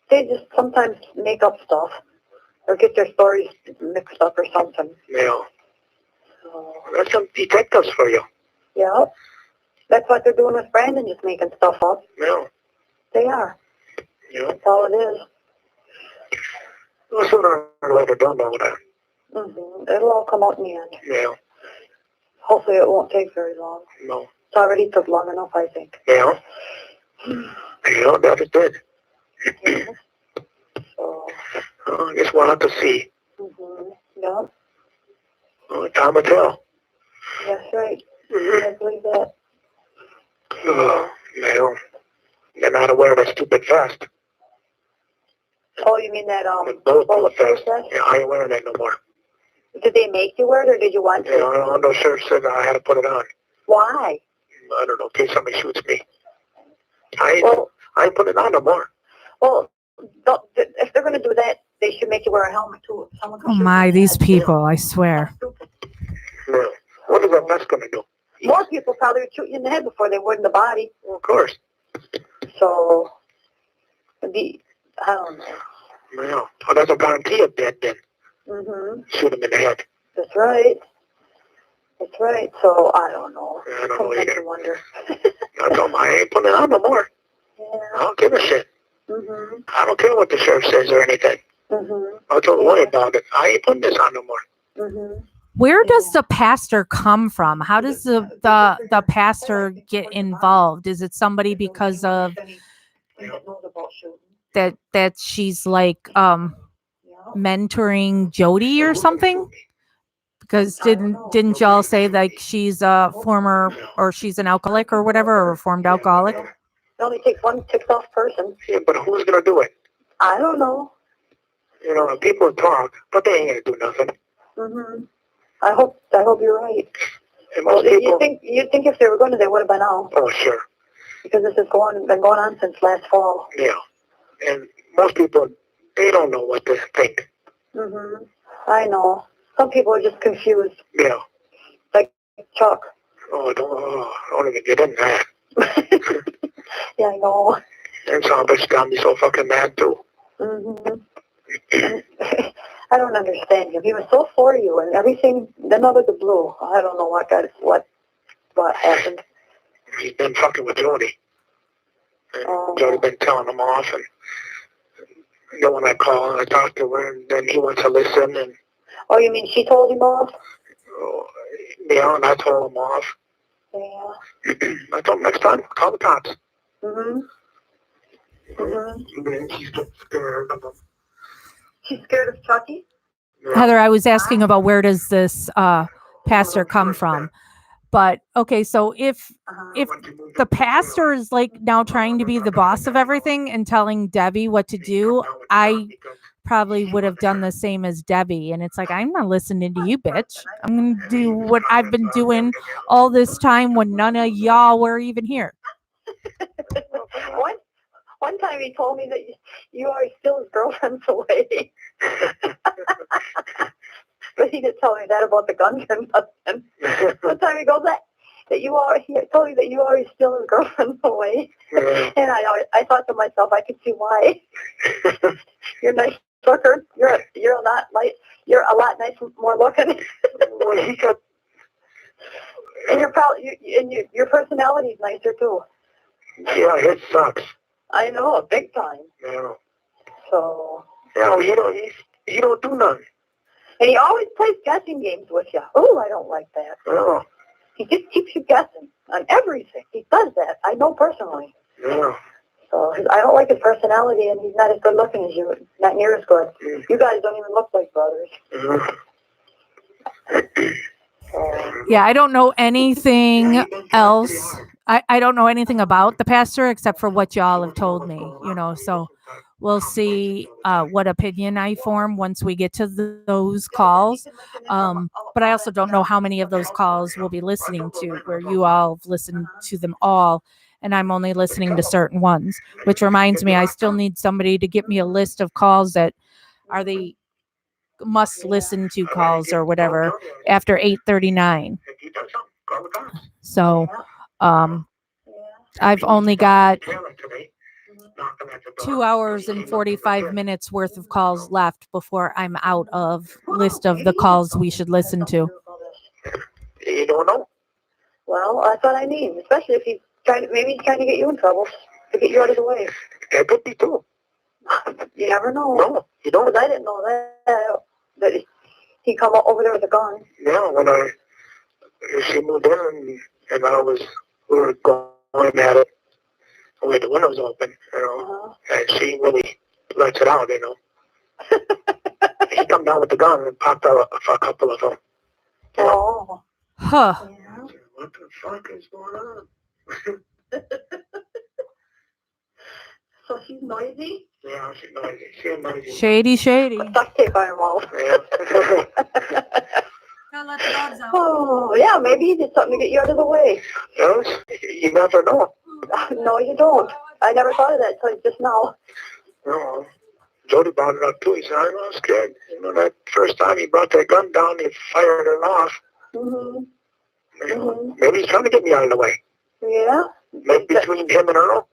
They just sometimes make up stuff or get their stories mixed up or something. Yeah. So, That's some detectives for you. yeah. That's what they're doing with Brandon, just making stuff up. Yeah. They are. Yeah. That's all it is. Well, sooner or later, don't know that. Mm-hmm. It'll all come out in the end. Yeah. Hopefully it won't take very long. No. It's already took long enough, I think. Yeah. Yeah, that it did. Yeah. So, I guess we'll have to see. mm-hmm. Yeah. Time will tell. That's right. Mm-hmm. I believe that. Oh, man. You're not aware of that stupid fast. Oh, you mean that, The bulletproof bulletproof vest. vest? Yeah, I ain't wearing that no more. Did they make you wear it, or did you want to? Yeah, I don't know. Sheriff said I had to put it on. Why? I don't know, in case somebody shoots me. I ain't putting it on no more. Well, if they're going to do that, they should make you wear a helmet, too. If someone Oh comes my, shooting you in these the head. people, I swear. Yeah. What is that vest going to do? More people probably would shoot you in the head before they would in the body. Well, of course. So, I don't know. Yeah. Oh, that's a guarantee of dead then. Mm-hmm. Shoot him in the head. That's right. That's right. So, I don't know. Yeah, I don't know Sometimes either. I wonder. I told him I ain't putting it on no more. I Yeah. don't give a shit. Mm-hmm. I don't care what the sheriff says or anything. Mm-hmm. I told worry about it. I ain't putting this on no more. Mm-hmm. Where does the pastor come from? How does the pastor get involved? Is it somebody because of that she's like mentoring Jody or something? Because didn't y'all say like she's a former or she's an alcoholic or whatever, or a reformed alcoholic? It only takes one ticked off person. Yeah, but who's going to do it? I don't know. You know, people talk, but they ain't going to do nothing. Mm-hmm. I hope you're right. And Well, most people... you'd think if they were going to, they would have been out. Oh, sure. Because this has been going on since last fall. Yeah. And most people, they don't know what to think. Mm-hmm. I know. Some people are just confused. Yeah. Like Chuck. Oh, don't even get in that. Yeah, I know. And some bitch got me so fucking mad, too. Mm-hmm. I don't understand him. He was so for you and everything, then out of the blue. I don't know what happened. He's been fucking with Jody. And Jody been telling him off. And then when I call and I talk to her, and then he wants to listen. And oh, you mean she told him off? Yeah, and I told him off. Yeah. I told him next time, call the cops. Mm-hmm. Mm-hmm. And she's scared of him. She's scared of Chucky? Yeah. Heather, I was asking about where does this pastor come from? But okay, so if the pastor is like now trying to be the boss of everything and telling Debbie what to do, I probably would have done the same as Debbie. And it's like, I'm not listening to you, bitch. I'm going to do what I've been doing all this time when none of y'all were even here. One time he told me that you always steal his girlfriends away. But he didn't tell me that about the guns and nothing. One time he goes, he told me that you always steal his girlfriends away. Yeah. And I thought to myself, I could see why. You're a nice looker. You're a lot nicer, more looking. Well, he got... And your personality's nicer too. Yeah, it sucks. I know, big time. Yeah. So. Yeah, he don't do nothing. And he always plays guessing games with you. Oh, I don't like that. Yeah. He just keeps you guessing on everything. He does that. I know personally. Yeah. So I don't like his personality, and he's not as good looking as you. Not near as good. Mm. You guys don't even look like brothers. Yeah, I don't know anything else. I don't know anything about the pastor except for what y'all have told me, so we'll see what opinion I form once we get to those calls. But I also don't know how many of those calls we'll be listening to, where you all have listened to them all, and I'm only listening to certain ones. Which reminds me, I still need somebody to get me a list of calls that are the must listen to calls or whatever after 8:39. So I've only got 2 hours and 45 minutes worth of calls left before I'm out of list of the calls we should listen to. You don't know. Well, that's what I mean, especially if he's maybe he's trying to get you in trouble, to get you out of the way. That could be too. You never know. No, you don't. Because I didn't know that he come over there with a gun. Yeah, when she moved in and we were going at it with the windows open, and she really lets it out, He come down with the gun and popped out for a couple of them. Oh. Huh. Yeah. What the fuck is going on? So she's noisy? Yeah, she's noisy. She's noisy. Shady. Duct tape on her mouth. Yeah. Gotta let the dogs out. Oh, yeah, maybe he did something to get you out of the way. Yes, you never know. No, you don't. I never thought of that until just now. No. Jody brought it up too. He said, I was scared. That first time he brought that gun down, he fired it off. Mm-hmm. Maybe he's trying to get me out of the way. Yeah. Maybe between him and Earl.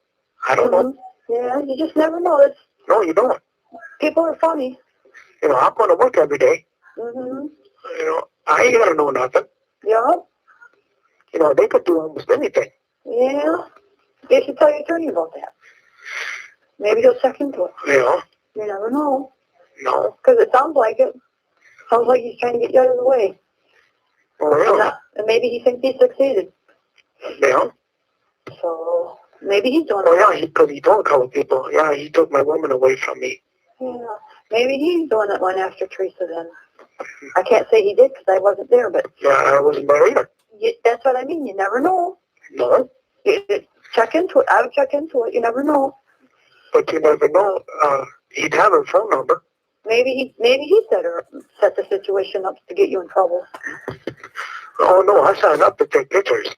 I don't know. Yeah, you just never know. No, you don't. People are funny. I'm going to work every day. Mm-hmm. I ain't going to know nothing. Yeah. They could do almost anything. Yeah. You should tell your attorney about that. Maybe he'll check into it. Yeah. You never know. No. Because it sounds like it. Sounds like he's trying to get you out of the way. Oh, yeah. And maybe he thinks he succeeded. Yeah. So maybe he's doing it. Oh, yeah, because he told a couple people. Yeah, he took my woman away from me. Yeah. Maybe he's doing it one after Teresa then. I can't say he did because I wasn't there, but... Yeah, I wasn't there either. That's what I mean. You never know. No. Check into it. I would check into it. You never know. But you never know. He'd have her phone number. Maybe he set the situation up to get you in trouble. Oh, no, I signed up to take pictures.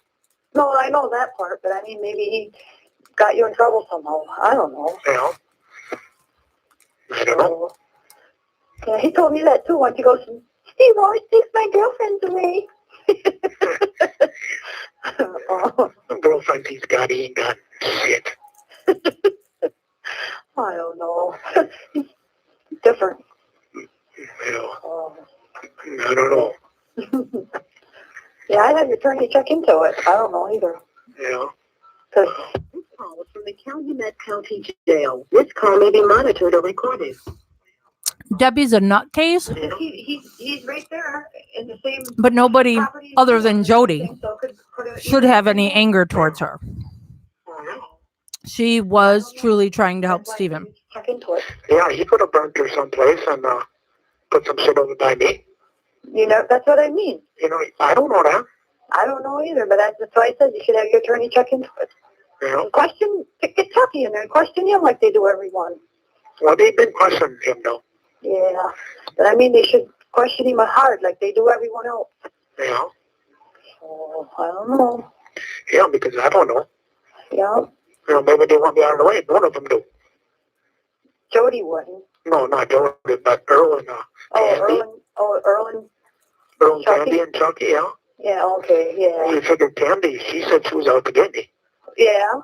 No, I know that part, but I mean, maybe he got you in trouble somehow. I don't know. Yeah. I don't know. Yeah, he told me that too once. He goes, Steve always takes my girlfriends away. The girlfriend he's got, he ain't got shit. I don't know. Different. Yeah. I don't know. Yeah, I'd have your attorney check into it. I don't know either. Yeah. This call is from the Calumet County Jail. This call may be monitored or recorded. Debbie's a nutcase, he's right there in the same. but nobody property other than Jody so could should have any anger towards her. She was truly trying to help Stephen. Check into it. Yeah, he could have burnt her someplace and put some shit over by me. That's what I mean. I don't know that. I don't know either, but that's why I said you should have your attorney check into it. Yeah. Get Tucky in there and question him like they do everyone. Well, they've been questioning him, though. Yeah, but I mean, they should question him hard like they do everyone else. Yeah. Oh, I don't know. Yeah, because I don't know. Yeah. Maybe they want me out of the way. One of them do. Jody wouldn't. No, not Jody, but Earl and Andy. Earl and Candy and Chucky, yeah. Yeah, okay, yeah. You figured Candy, she said she was out to get me. Yeah,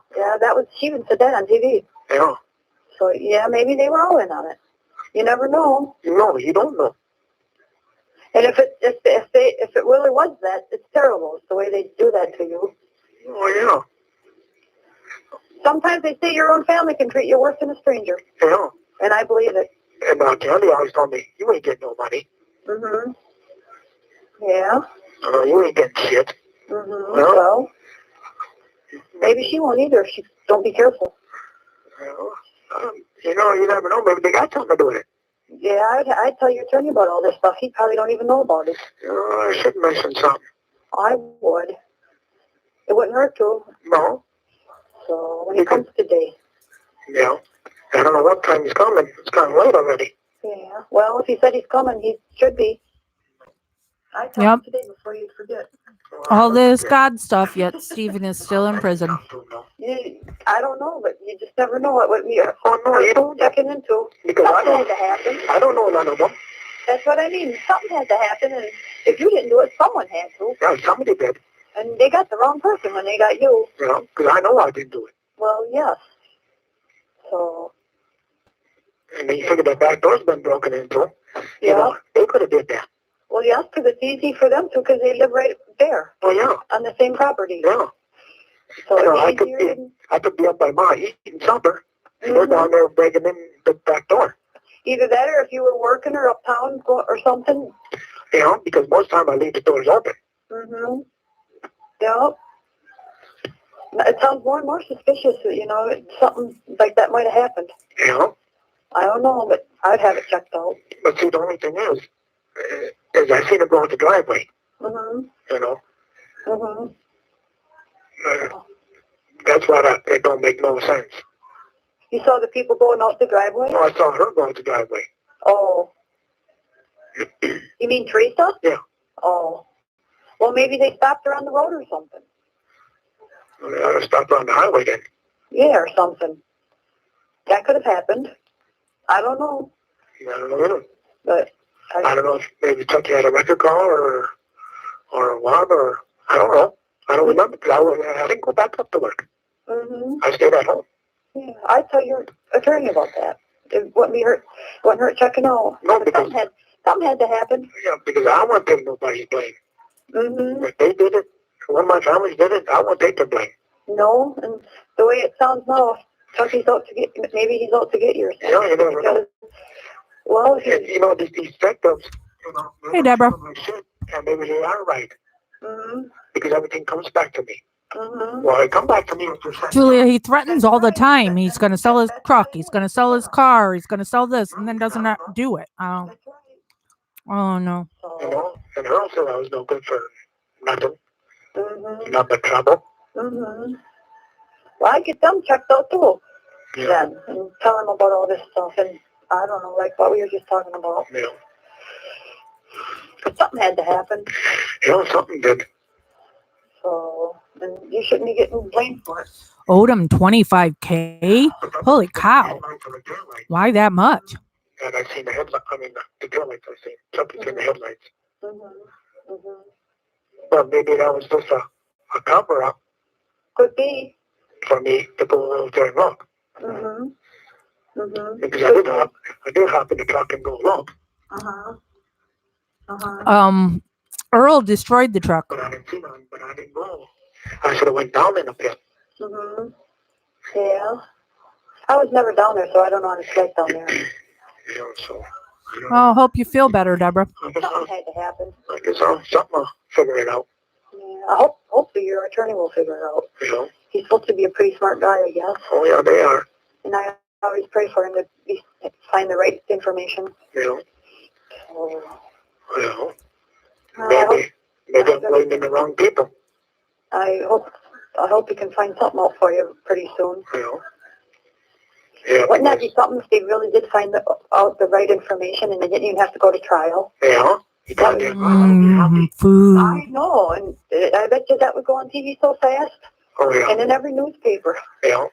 she even said that on TV. Yeah. So, yeah, maybe they were all in on it. You never know. No, you don't know. And if it really was that, it's terrible. It's the way they do that to you. Oh, yeah. Sometimes they say your own family can treat you worse than a stranger. Yeah. And I believe it. And Candy always told me, you ain't getting no money. Mm-hmm. Yeah. You ain't getting shit. Mm-hmm. Well, maybe she won't either if she don't be careful. You never know. Maybe they got something to do with it. Yeah, I'd tell your attorney about all this stuff. He probably don't even know about it. I should mention something. I would. It wouldn't hurt to. No. So when it comes today. Yeah. I don't know what time he's coming. It's kind of late already. Yeah. Well, if he said he's coming, he should be. I told Yep. him today before you'd forget. All this God stuff, yet Stephen is still in prison. I don't know, but you just never know what you're checking into. Because something had to happen. I don't know none of them. That's what I mean. Something had to happen, and if you didn't do it, someone had to. Yeah, somebody did. And they got the wrong person when they got you. You know, because I know I didn't do it. Well, yes. So. And then you figure the back door's been broken into. Yeah. You know, they could have did that. Well, yes, because it's easy for them to, because they live right there. Oh, yeah. On the same property. Yeah. So you know, it's I could be up by Ma eating supper, and they're down there breaking in the back door. Either that, or if you were working or uptown or something. You know, because most time I leave the doors open. Mm-hmm. Yep. It sounds more and more suspicious that, you know, something like that might have happened. You know? I don't know, but I'd have it checked out. But see, the only thing is I seen him go out the driveway. Mm-hmm. You know? Mm-hmm. That's why it don't make no sense. You saw the people going out the driveway? Oh, I saw her go out the driveway. Oh. You mean Teresa? Yeah. Oh. Well, maybe they stopped her on the road or something. Well, they ought to stop her on the highway then. Yeah, or something. That could have happened. I don't know. I don't know. But I don't know if maybe Chucky had a record call or what, or I don't know. I don't remember because I didn't go back up to work. Mm-hmm. I stayed at home. Yeah, I'd tell your attorney about that. It wouldn't hurt checking out. No, But because something had to happen. Yeah, because I won't take nobody's blame. Mm-hmm. If they did it, one of my families did it, I won't take the blame. No, and the way it sounds now, Chucky's out to get. Maybe he's out to get yours. Yeah, you never know. Well, And, you know, these detectives, you know, Hey, Deborah. shit, and maybe they are right mm-hmm. because everything comes back to me. Mm-hmm. Well, it come back to me with your Julia, he threatens all the time. He's going to sell his truck. He's going to sell his car. He's going to sell this, and then doesn't do it. Oh, That's right. oh no. You know, and Earl said I was no good for nothing, Mm-hmm. not but trouble. Mm-hmm. Well, I get them checked out too. Yeah. Then and tell them about all this stuff, and I don't know, like what we were just talking about. Yeah. But something had to happen. You know, something did. So, and you shouldn't be getting blamed for it. Owed him $25K? Holy cow. Why that much? And I seen the headlights, the tail lights I seen. Something in the headlights. Mm-hmm. Mm-hmm. But maybe that was just a cover-up Could be. for me to go over there and look. Mm-hmm. Mm-hmm. Because I did hop in the truck and go look. Uh-huh. Uh-huh. Earl destroyed the truck. But I didn't see none, but I didn't go. I should have went down in a pit. Mm-hmm. Yeah. I was never down there, so I don't know what it's like down there. You know, so. Oh, hope you feel better, Deborah. Something had to happen. I guess something will figure it out. Yeah. Hopefully your attorney will figure it out. You know? He's supposed to be a pretty smart guy, I guess. Oh, yeah, they are. And I always pray for him to find the right information. You know? So, Well, I maybe I'm blaming the wrong people. hope he can find something out for you pretty soon. You know? Yeah. Wouldn't that be something if they really did find out the right information and they didn't even have to go to trial? Yeah. Food. I know, and I bet you that would go on TV so fast. Oh, yeah. And in every newspaper. Yeah.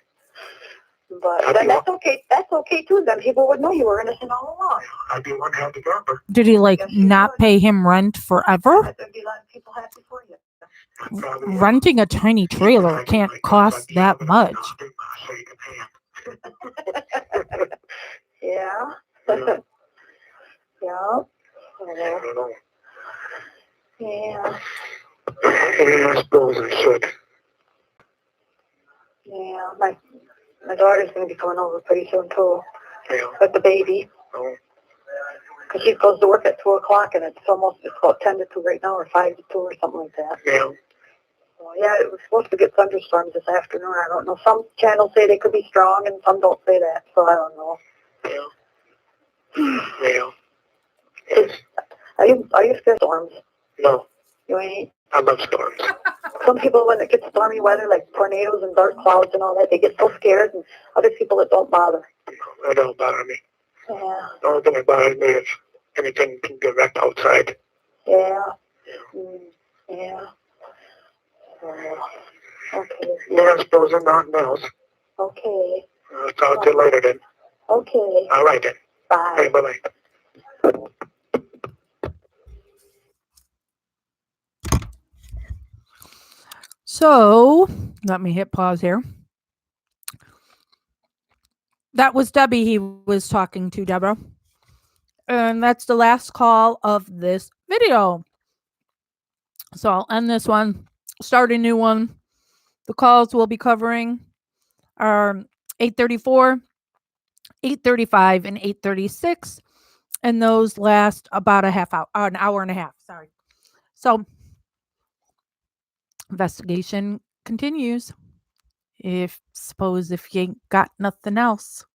But that's okay. That's okay too. Then people would know you were innocent all along. I'd be one happy camper. Did he Yes, you not would. pay him rent forever? There'd be a lot of people happy for you. Renting a tiny trailer can't cost that much. Yeah. Yeah. Yeah. I don't know. Yeah. Yeah, I suppose I should. Yeah. My daughter's going to be coming over pretty soon too, Yeah. with the baby. Oh. Because she goes to work at 2 o'clock and it's about 10 to 2 right now, or 5 to 2 or something like that. Yeah. So, yeah, it was supposed to get thunderstorms this afternoon. I don't know. Some channels say they could be strong and some don't say that, so I don't know. Yeah. Yeah. Yes. Are you scared of storms? No. You ain't? I love storms. Some people, when it gets stormy weather, like tornadoes and dark clouds and all that, they get so scared, and other people, it don't bother. It don't bother me. Yeah. The only thing that bothers me is anything can get wrecked outside. Yeah. Yeah. Okay. Nails, those are not nails. Okay. I'll talk to you later then. Okay. All right then. Bye. Hey, bye-bye. So let me hit pause here. That was Debbie he was talking to, Deborah. And that's the last call of this video. So I'll end this one, start a new one. The calls we'll be covering are 8:34, 8:35, and 8:36. And those last about an hour and a half. Sorry. So investigation continues. If you ain't got nothing else.